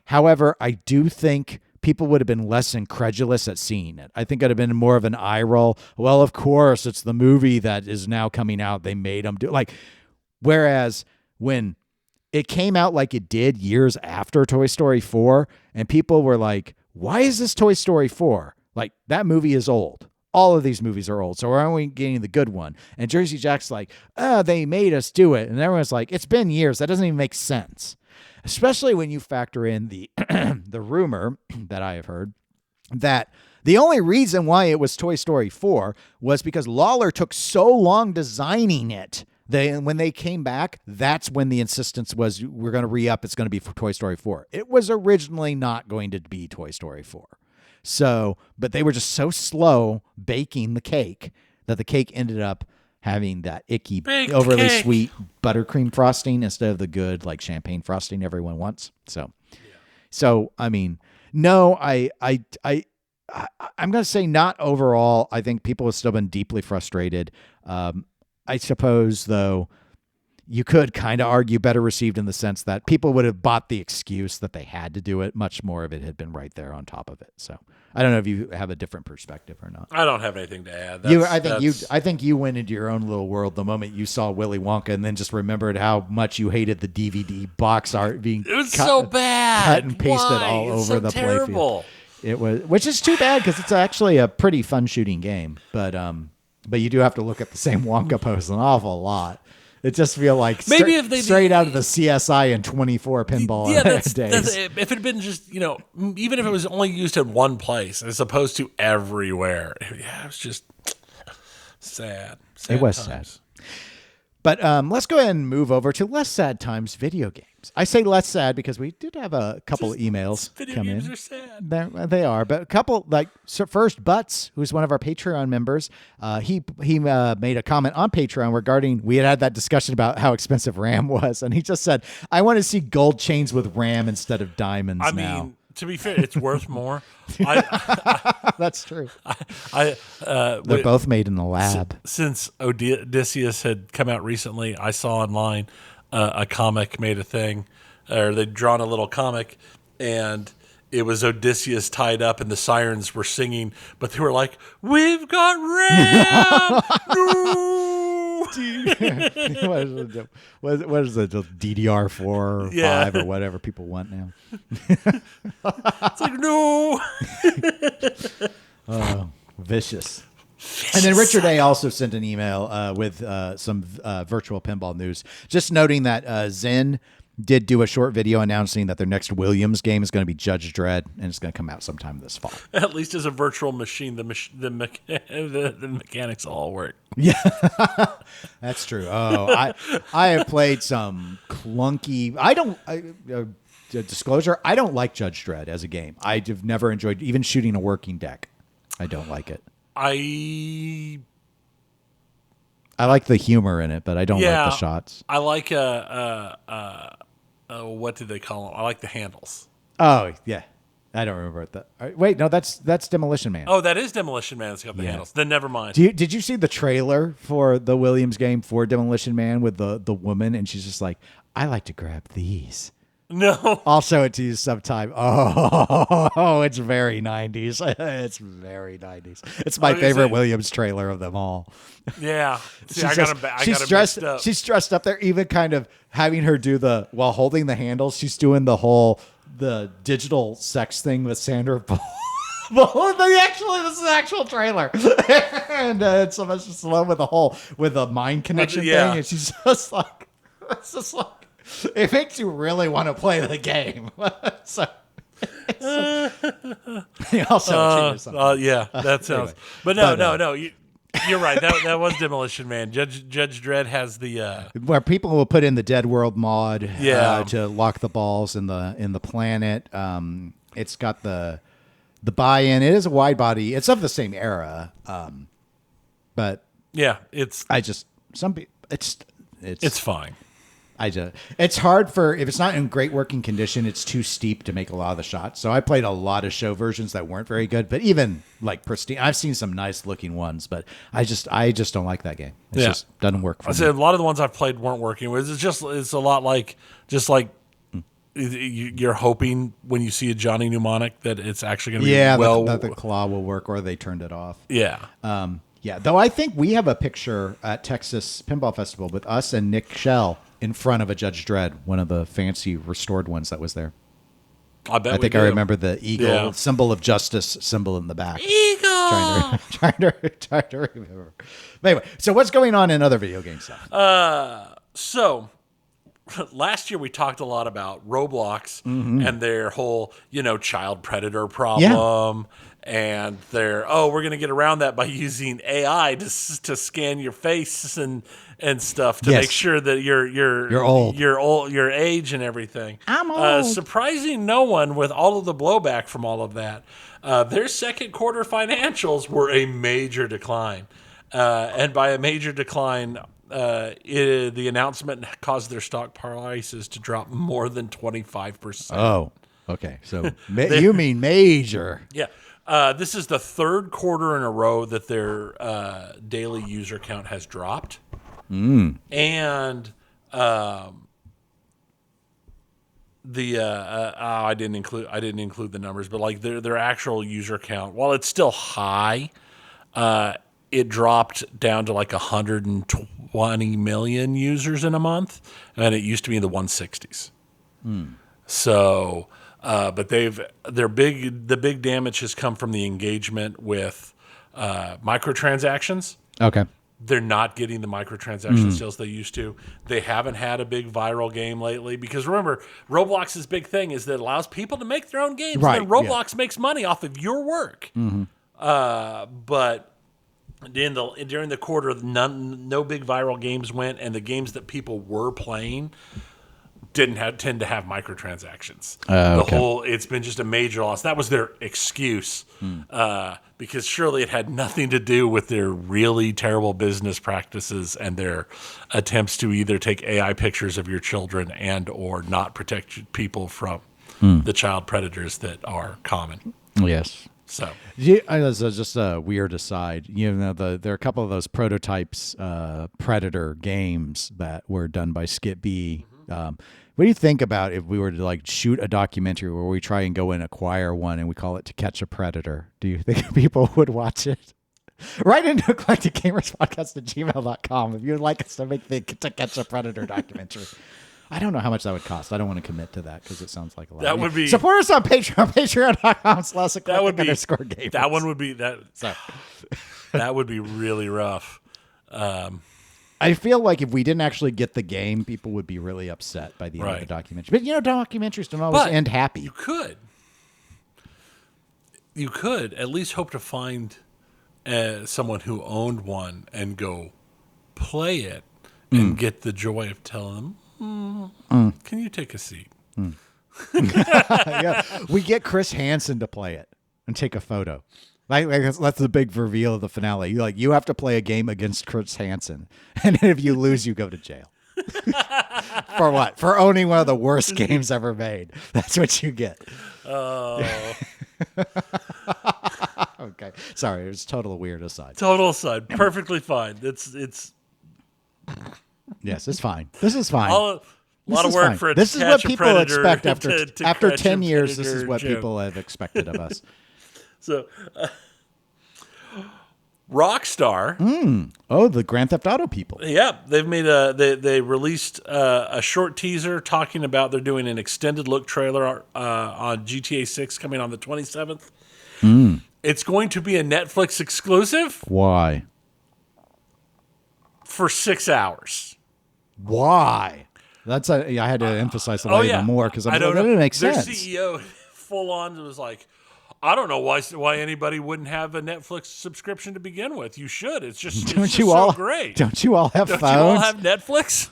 However, I do think people would have been less incredulous at seeing it. I think it would have been more of an eye roll. Well, of course, it's the movie that is now coming out. They made them do like. Whereas when it came out like it did years after Toy Story 4, and people were like, "Why is this Toy Story 4? Like, that movie is old. All of these movies are old, so why aren't we getting the good one?" And Jersey Jack's like, they made us do it. And everyone's like, it's been years. That doesn't even make sense. Especially when you factor in the the rumor that I have heard that the only reason why it was Toy Story 4 was because Lawler took so long designing it. When they came back, that's when the insistence was, we're going to re-up. It's going to be for Toy Story 4. It was originally not going to be Toy Story 4. So, but they were just so slow baking the cake that the cake ended up having that icky, overly sweet buttercream frosting instead of the good, like, champagne frosting everyone wants. So I mean, no, I'm going to say not overall. I think people have still been deeply frustrated. I suppose, though, you could kind of argue better received in the sense that people would have bought the excuse that they had to do it. Much more of it had been right there on top of it. So I don't know if you have a different perspective or not. I don't have anything to add. I think you went into your own little world the moment you saw Willy Wonka, and then just remembered how much you hated the DVD box art being so bad, cut and pasted Why? all It's over so the terrible. playfield. It was, which is too bad because it's actually a pretty fun shooting game, but you do have to look at the same Wonka pose an awful lot. It just feel like maybe if they straight out of the CSI and 24 pinball days. If it had been just, even if it was only used in one place as opposed to everywhere. Yeah, it was just sad. It was times. sad. But let's go ahead and move over to less sad times video games. I say less sad because we did have a couple of emails come in. Video games are sad. They are, but a couple, first Butts, who's one of our Patreon members, he made a comment on Patreon regarding, we had that discussion about how expensive RAM was, and he just said, I want to see gold chains with RAM instead of diamonds now. Mean, to be fair, it's worth more. That's true. They're both made in the lab. Since Odysseus had come out recently, I saw online a comic made a thing, or they'd drawn a little comic, and it was Odysseus tied up, and the sirens were singing, but they were like, "We've got RAM!" No! What is it? DDR4 or 5 or whatever people want now? It's like, no. Vicious. And then Richard A. also sent an email with some virtual pinball news, just noting that Zen did do a short video announcing that their next Williams game is going to be Judge Dredd, and it's going to come out sometime this fall. At least as a virtual machine, the mechanics all work. Yeah, that's true. Oh, I have played some clunky. Disclosure, I don't like Judge Dredd as a game. I've never enjoyed even shooting a working deck. I don't like it. I like the humor in it, but I don't like the shots. I like what do they call them? I like the handles. Oh yeah, I don't remember that. Wait, no, that's Demolition Man. Oh, that is Demolition Man. It's got the handles. Then never mind. Did you see the trailer for the Williams game for Demolition Man with the woman, and she's just like, I like to grab these. No. I'll show it to you sometime. Oh, it's very 90s. It's very 90s. It's my favorite Williams trailer of them all. Yeah. See, She's dressed up there, even kind of having her do while holding the handles, she's doing the digital sex thing with Sandra Bullock. This is an actual trailer. And it's so much slow with a mind connection thing. And she's just like, it's just like, it makes you really want to play the game. So, also, that sounds. Anyway, but no. You're right. That was Demolition Man. Judge Dredd has the where people will put in the Dead World mod to lock the balls in the planet. It's got the buy-in. It is a wide body. It's of the same era. But it's fine. It's hard if it's not in great working condition, it's too steep to make a lot of the shots. So I played a lot of show versions that weren't very good, but even like pristine, I've seen some nice looking ones, but I just don't like that game. It just doesn't work for me. I said a lot of the ones I've played weren't working. It's a lot like you're hoping when you see a Johnny Mnemonic that it's actually going to be that the claw will work, or they turned it off. Though I think we have a picture at Texas Pinball Festival with us and Nick Shell in front of a Judge Dredd, one of the fancy restored ones that was there. I think I remember the eagle symbol of justice symbol in the back. Eagle. Trying to remember. But anyway, so what's going on in other video game stuff? So last year we talked a lot about Roblox and their whole, child predator problem. And they're we're going to get around that by using AI to scan your face and stuff to make sure that you're old, your age and everything. I'm old. Surprising no one with all of the blowback from all of that. Their second quarter financials were a major decline, and by a major decline, the announcement caused their stock prices to drop more than 25%. Oh, okay. So you mean major? Yeah. This is the third quarter in a row that their daily user count has dropped. And I didn't include the numbers, but like their actual user count, while it's still high, it dropped down to like 120 million users in a month, and it used to be in the 160s. So, but the big damage has come from the engagement with microtransactions. Okay. They're not getting the microtransaction sales they used to. They haven't had a big viral game lately because remember, Roblox's big thing is that it allows people to make their own games. Right, And Roblox makes money off of your work. But during the quarter, no big viral games went, and the games that people were playing tend to have microtransactions. It's been just a major loss. That was their excuse, because surely it had nothing to do with their really terrible business practices and their attempts to either take AI pictures of your children and or not protect people from the child predators that are common. Yes. So, just a weird aside. There are a couple of those prototypes, Predator games that were done by Skip B. What do you think about if we were to like shoot a documentary where we try and go and acquire one and we call it To Catch a Predator? Do you think people would watch it? Write into eclecticgamerspodcast@gmail.com if you'd like us to make the To Catch a Predator documentary. I don't know how much that would cost. I don't want to commit to that because it sounds like a lot. That would be support us on Patreon, patreon.com/eclectic_gamers. That would be really rough. I feel like if we didn't actually get the game, people would be really upset by the end of the documentary. But documentaries don't always end happy. You could at least hope to find someone who owned one and go play it and get the joy of telling them, can you take a seat? Yeah. We get Chris Hansen to play it and take a photo. Like that's the big reveal of the finale. You have to play a game against Chris Hansen, and if you lose, you go to jail. For what? For owning one of the worst games ever made. That's what you get. Oh. Okay. Sorry, it was total weird aside. Total aside. Perfectly fine. It's. Yes, it's fine. This is fine. A lot of work for it. This is what people expect after 10 years. Predator This is what joke. people have expected of us. So, Rockstar. Oh, the Grand Theft Auto people. Yeah, they've made they released a short teaser talking about they're doing an extended look trailer on GTA 6 coming on the 27th. It's going to be a Netflix exclusive. Why? For 6 hours. Why? I had to emphasize that even more because I don't know. That doesn't make sense. Their CEO full on was like, I don't know why anybody wouldn't have a Netflix subscription to begin with. You should. It's just so great. Don't you all have phones? Don't you all have Netflix?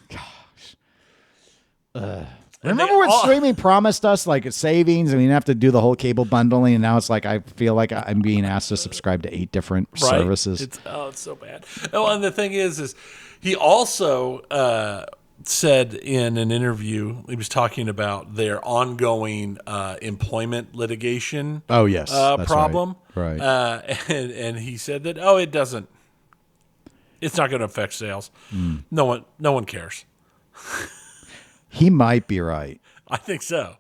Gosh. Remember when streaming promised us like savings and we didn't have to do the whole cable bundling, and now it's like I feel like I'm being asked to subscribe to 8 different services. It's so bad. Oh, and the thing is he also said in an interview, he was talking about their ongoing employment litigation. Oh yes, problem. Right. And he said that it's not going to affect sales. No one cares. He might be right. I think so.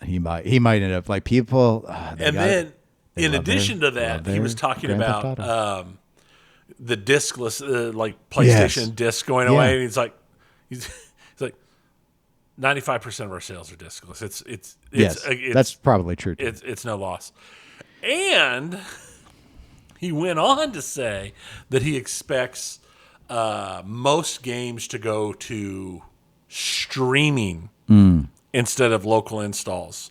He might end up like people. In addition to that, he was talking about the discless, like PlayStation disc going away, and he's like 95% of our sales are discless. That's probably true. It's no loss. And he went on to say that he expects most games to go to streaming instead of local installs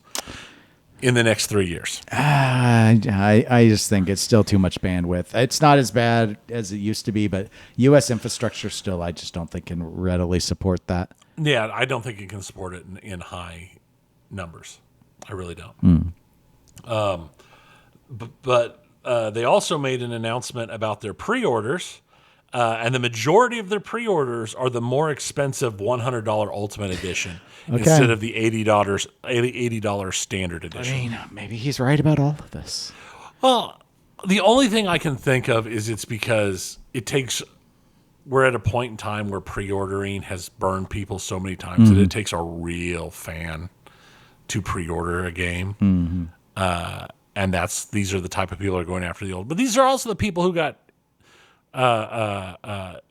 in the next 3 years. I just think it's still too much bandwidth. It's not as bad as it used to be, but U.S. infrastructure still, I just don't think can readily support that. Yeah, I don't think it can support it in high numbers. I really don't. But they also made an announcement about their pre-orders. And the majority of their pre-orders are the more expensive $100 Ultimate Edition instead of the $80 Standard Edition. I mean, maybe he's right about all of this. Well, the only thing I can think of is it's because it takes we're at a point in time where pre-ordering has burned people so many times that it takes a real fan to pre-order a game. And these are the type of people that are going after the old. But these are also the people who got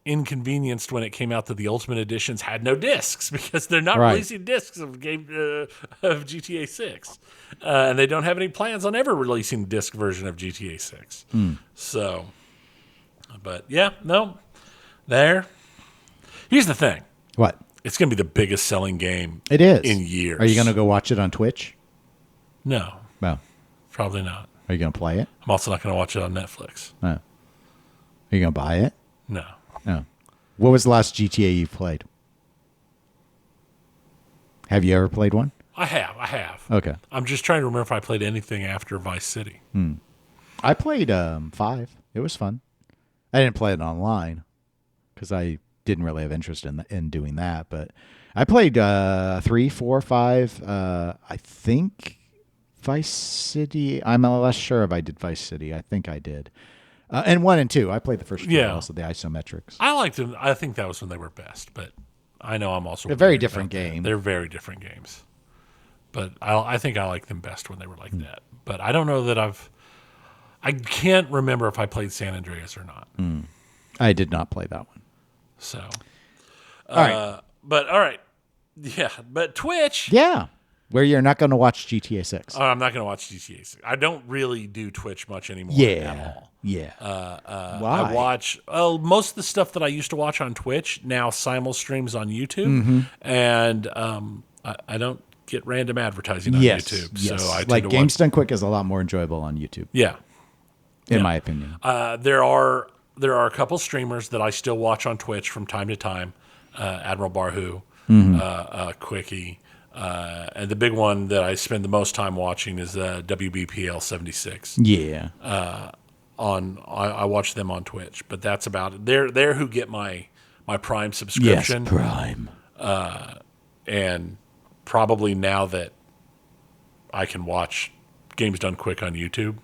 inconvenienced when it came out that the Ultimate Editions had no discs because they're not releasing discs of GTA 6. And they don't have any plans on ever releasing disc version of GTA 6. So, but yeah, no. Here's the thing. What? It's going to be the biggest selling game it is. in years. Are you going to go watch it on Twitch? No. No. Probably not. Are you going to play it? I'm also not going to watch it on Netflix. No. Are you going to buy it? No. No. What was the last GTA you played? Have you ever played one? I have. Okay. I'm just trying to remember if I played anything after Vice City. I played 5. It was fun. I didn't play it online because I didn't really have interest in doing that. But I played 3, 4, 5. I think Vice City. I'm less sure if I did Vice City. I think I did. And 1 and 2. I played the first two, also the isometrics. I liked them. I think that was when they were best. But I know I'm also a very different game. They're very different games. But I think I like them best when they were like that. But I don't know that I can't remember if I played San Andreas or not. I did not play that one. So, all right. But all right. Yeah. But Twitch. Yeah. Where you're not going to watch GTA 6. I'm not going to watch GTA 6. I don't really do Twitch much anymore at all. Yeah. Why? I watch most of the stuff that I used to watch on Twitch now simul streams on YouTube. And I don't get random advertising on YouTube. Yes. So I like Games Done Quick is a lot more enjoyable on YouTube. Yeah. In my opinion. There are a couple streamers that I still watch on Twitch from time to time. Admiral Barhu, Quickie, and the big one that I spend the most time watching is WBPL 76. Yeah. I watch them on Twitch, but that's about it. They're who get my Prime subscription. Yes, Prime. And probably now that I can watch Games Done Quick on YouTube,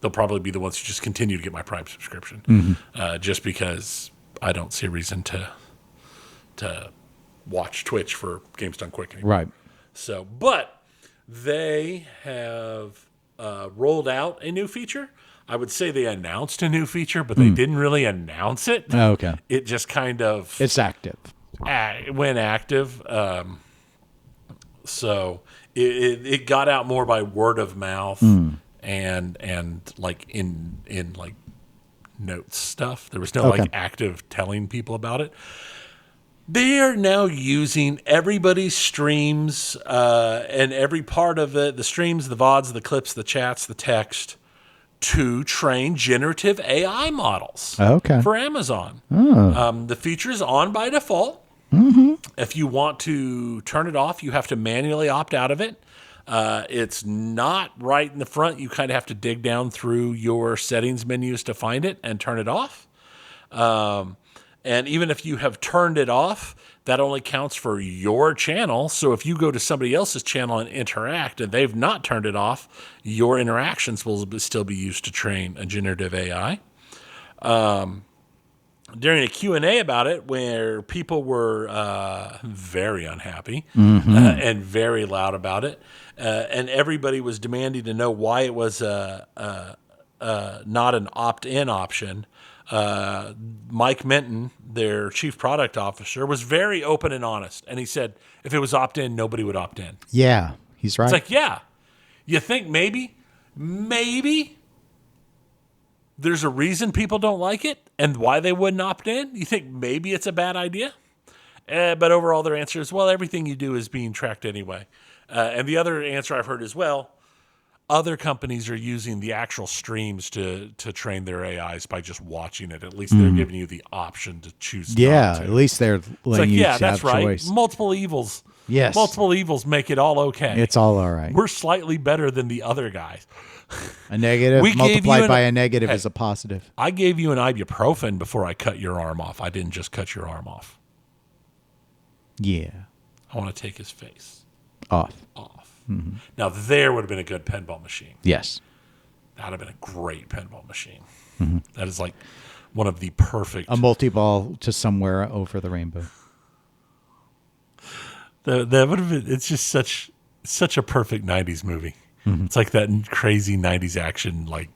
they'll probably be the ones who just continue to get my Prime subscription, just because I don't see a reason to watch Twitch for Games Done Quick anymore. Right. So, but they have rolled out a new feature. I would say they announced a new feature, but they didn't really announce it. Oh, okay. It just kind of... It's active. It went active. So it got out more by word of mouth and like in like notes stuff. There was no like active telling people about it. They are now using everybody's streams and every part of it, the streams, the VODs, the clips, the chats, the text, to train generative AI models for Amazon. The feature is on by default. If you want to turn it off, you have to manually opt out of it. It's not right in the front. You kind of have to dig down through your settings menus to find it and turn it off. And even if you have turned it off, that only counts for your channel. So if you go to somebody else's channel and interact and they've not turned it off, your interactions will still be used to train a generative AI. During a Q&A about it, where people were very unhappy and very loud about it, and everybody was demanding to know why it was not an opt-in option, Mike Minton, their chief product officer, was very open and honest. And he said, if it was opt-in, nobody would opt in. Yeah, he's right. It's like, yeah, you think maybe there's a reason people don't like it and why they wouldn't opt in? You think maybe it's a bad idea? But overall, their answer is, well, everything you do is being tracked anyway. And the other answer I've heard is, well, other companies are using the actual streams to train their AIs by just watching it. At least they're giving you the option to choose. Yeah, at least they're letting you have that's right. choice. Multiple evils. Yes. Multiple evils make it all okay. It's all right. We're slightly better than the other guys. A negative multiplied by a negative is a positive. I gave you an ibuprofen before I cut your arm off. I didn't just cut your arm off. Yeah. I want to take his face off. Now, there would have been a good pinball machine. Yes. That would have been a great pinball machine. That is like one of the perfect... A multi-ball to somewhere over the rainbow. That would have been... It's just such a perfect 90s movie. Mm-hmm. It's like that crazy 90s action, like,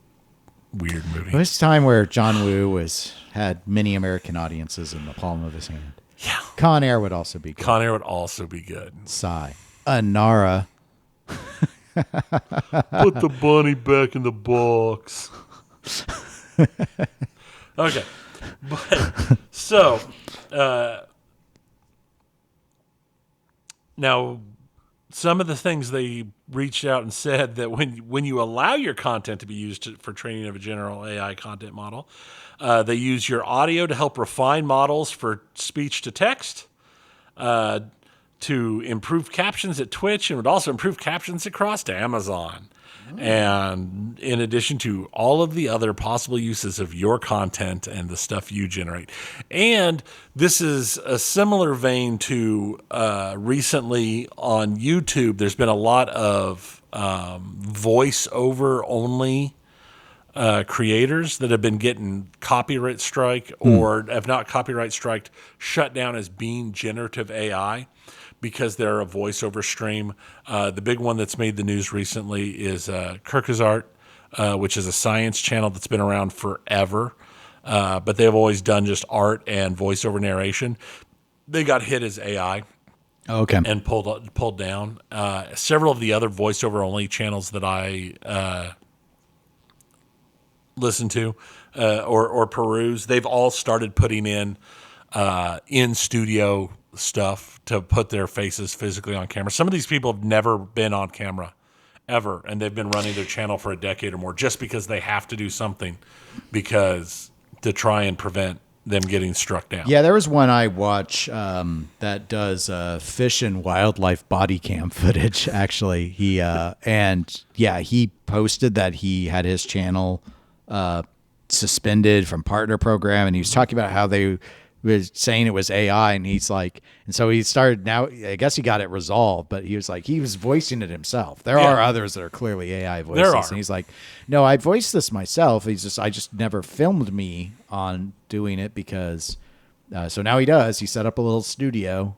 weird movie. It was a time where John Woo had many American audiences in the palm of his hand. Yeah. Con Air would also be good. Con Air would also be good. Sigh. Anara. Put the bunny back in the box. Okay. But, so, now, some of the things they reached out and said that when you allow your content to be used for training of a general AI content model, they use your audio to help refine models for speech to text, to improve captions at Twitch, and would also improve captions across to Amazon. Oh. And in addition to all of the other possible uses of your content and the stuff you generate. And this is a similar vein to recently on YouTube, there's been a lot of voiceover only creators that have been getting copyright strike or have not copyright striked, shut down as being generative AI because they're a voiceover stream. The big one that's made the news recently is Kirkazart, which is a science channel that's been around forever, but they've always done just art and voiceover narration. They got hit as AI. Okay. And pulled down. Several of the other voiceover only channels that I listen to or peruse, they've all started putting in studio stuff to put their faces physically on camera. Some of these people have never been on camera ever, and they've been running their channel for a decade or more just because they have to do something to try and prevent them getting struck down. Yeah, there was one I watch that does fish and wildlife body cam footage. Actually, he posted that he had his channel suspended from partner program, and he was talking about how they was saying it was AI, and he's like, and so he started. Now I guess he got it resolved, but he was like, he was voicing it himself. There are others that are clearly AI voices. There are. And he's like, no, I voiced this myself. I just never filmed me on doing it because. So now he does. He set up a little studio.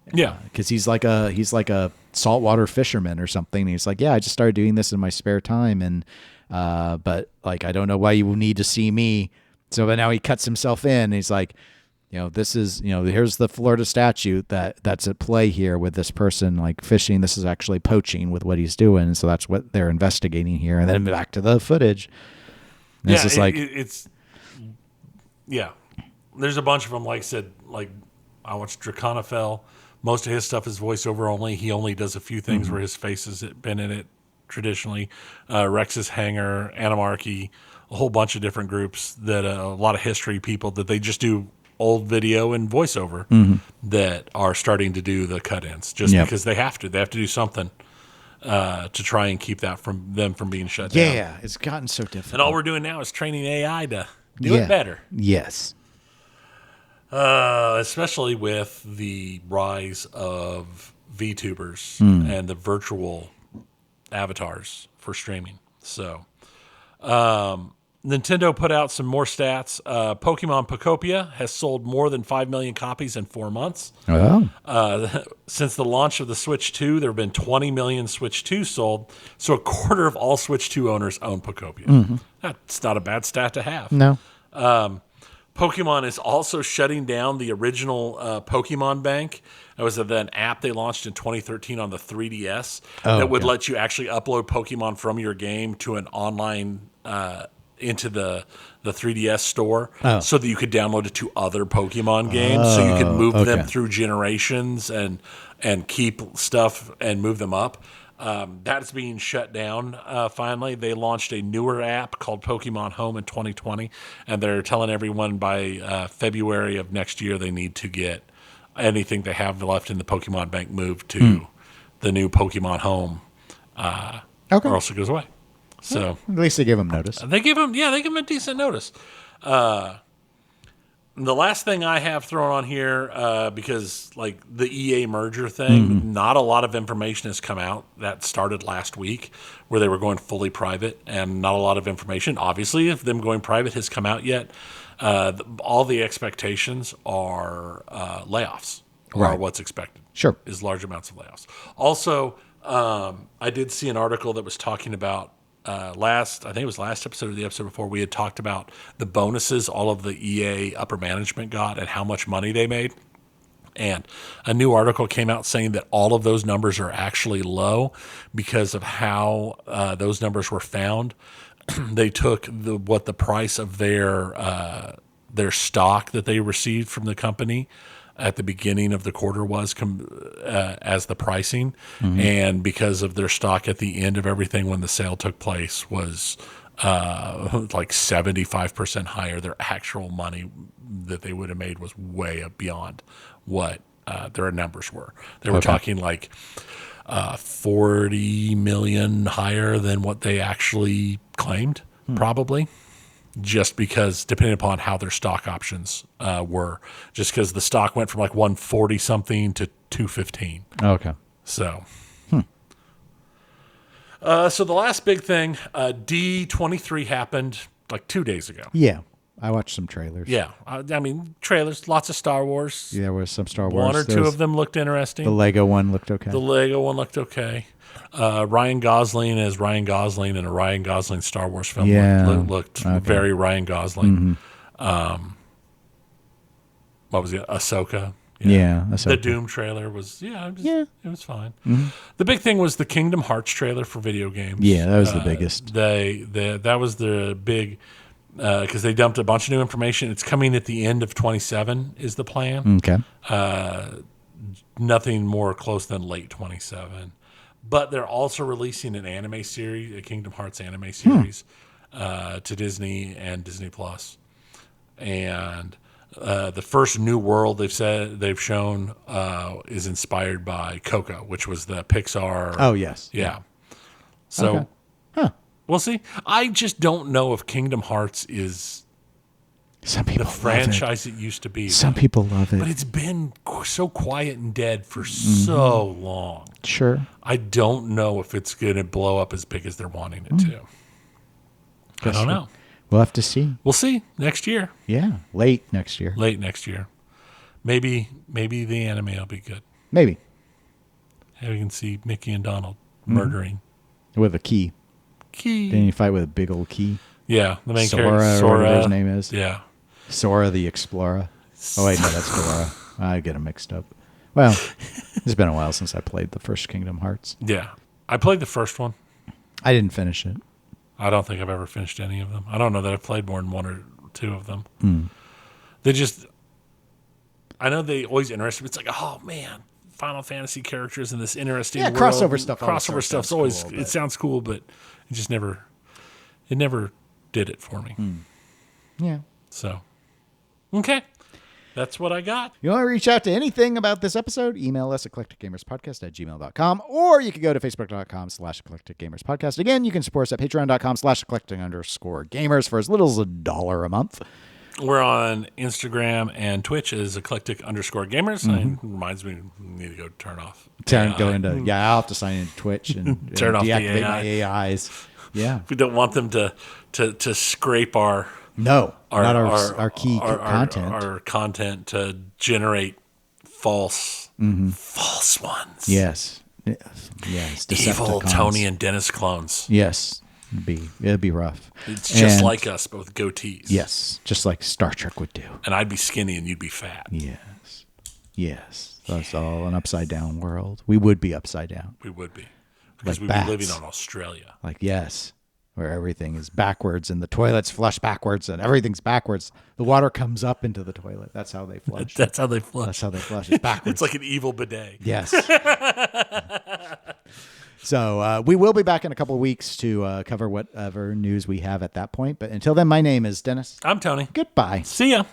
Because he's like a saltwater fisherman or something. And he's like, I just started doing this in my spare time, and but like I don't know why you need to see me. So but now he cuts himself in. And he's like, this is, here's the Florida statute that's at play here with this person like fishing. This is actually poaching with what he's doing. So that's what they're investigating here. And then back to the footage. And it's just there's a bunch of them. Like I said, like I watched Draconifel. Most of his stuff is voiceover only. He only does a few things where his face has been in it traditionally. Rex's Hanger, Animarchy, a whole bunch of different groups that a lot of history people that they just do old video and voiceover that are starting to do the cut-ins just because they have to. They have to do something to try and keep that from being shut down. Yeah, it's gotten so difficult. And all we're doing now is training AI to do it better. Yes. Especially with the rise of VTubers and the virtual avatars for streaming. So, Nintendo put out some more stats. Pokemon Pokopia has sold more than 5 million copies in 4 months. Oh. Since the launch of the Switch 2, there have been 20 million Switch 2 sold. So a quarter of all Switch 2 owners own Pokopia. That's not a bad stat to have. No. Pokemon is also shutting down the original Pokemon Bank. That was an app they launched in 2013 on the 3DS that would let you actually upload Pokemon from your game to an online into the 3DS store so that you could download it to other Pokemon games so you could move them through generations and keep stuff and move them up. That's being shut down finally. They launched a newer app called Pokemon Home in 2020, and they're telling everyone by February of next year they need to get anything they have left in the Pokemon Bank moved to the new Pokemon Home, or else it goes away. So at least they give them notice. They give them a decent notice. The last thing I have thrown on here, because like the EA merger thing, not a lot of information has come out. That started last week where they were going fully private, and not a lot of information, obviously, if them going private has come out yet. All the expectations are layoffs, are what's expected. Sure. Is large amounts of layoffs. Also, I did see an article that was talking about I think it was last episode or the episode before, we had talked about the bonuses all of the EA upper management got and how much money they made. And a new article came out saying that all of those numbers are actually low because of how those numbers were found. They took what the price of their stock that they received from the company at the beginning of the quarter was as the pricing, and because of their stock at the end of everything when the sale took place was like 75% higher. Their actual money that they would have made was way beyond what their numbers were. They were talking like 40 million higher than what they actually claimed, probably. Just because, depending upon how their stock options were, just because the stock went from like 140 something to 215. Okay. So, so the last big thing, D23 happened like 2 days ago. Yeah, I watched some trailers. Yeah, I mean trailers, lots of Star Wars. Yeah, there was some Star Wars. One or two of them looked interesting. The Lego one looked okay. Ryan Gosling as Ryan Gosling in a Ryan Gosling Star Wars film looked very Ryan Gosling. What was it? Ahsoka. Yeah, Ahsoka. The Doom trailer was it was fine. The big thing was the Kingdom Hearts trailer for video games. Yeah, that was the biggest. That was the big because they dumped a bunch of new information. It's coming at the end of 2027 is the plan. Okay. Nothing more close than late 2027. But they're also releasing an anime series, a Kingdom Hearts anime series, to Disney and Disney Plus. And the first new world they've shown is inspired by Coco, which was the Pixar. Oh yes, yeah. So, we'll see. I just don't know if Kingdom Hearts is the franchise it used to be. Some people love it, but it's been so quiet and dead for so long. Sure. I don't know if it's going to blow up as big as they're wanting it to. I don't know. We'll have to see. We'll see next year. Yeah, late next year. Maybe the anime will be good. Maybe. And we can see Mickey and Donald murdering. With a key. Then you fight with a big old key. Yeah, the main character. Sora, or whatever his name is. Yeah. Sora the Explorer. Oh, wait, no, that's Dora. I get them mixed up. Well, it's been a while since I played the first Kingdom Hearts. Yeah. I played the first one. I didn't finish it. I don't think I've ever finished any of them. I don't know that I've played more than one or two of them. They just... I know they always interest me. It's like, oh, man, Final Fantasy characters in this interesting world. Crossover stuff. Crossover stuff's always... Cool, it sounds cool, but it just never... It never did it for me. Yeah. So, okay. That's what I got. You want to reach out to anything about this episode? Email us at eclecticgamerspodcast@gmail.com, or you can go to facebook.com/eclecticgamerspodcast. Again, you can support us at patreon.com/eclectic_gamers for as little as $1 a month. We're on Instagram and Twitch as eclectic_gamers. It reminds me, we need to go turn off. I'll have to sign into Twitch and turn off deactivate my AIs. Yeah. We don't want them to scrape our key content. Our content to generate false ones. Yes. Evil Tony and Dennis clones. Yes. It'd be rough. It's just like us, but with goatees. Yes. Just like Star Trek would do. And I'd be skinny and you'd be fat. Yes. That's all an upside down world. We would be upside down. We would be. Because we'd bats. be living on Australia. Where everything is backwards and the toilets flush backwards and everything's backwards. The water comes up into the toilet. That's how they flush. That's how they flush. It's backwards. It's like an evil bidet. Yes. So we will be back in a couple of weeks to cover whatever news we have at that point. But until then, my name is Dennis. I'm Tony. Goodbye. See ya.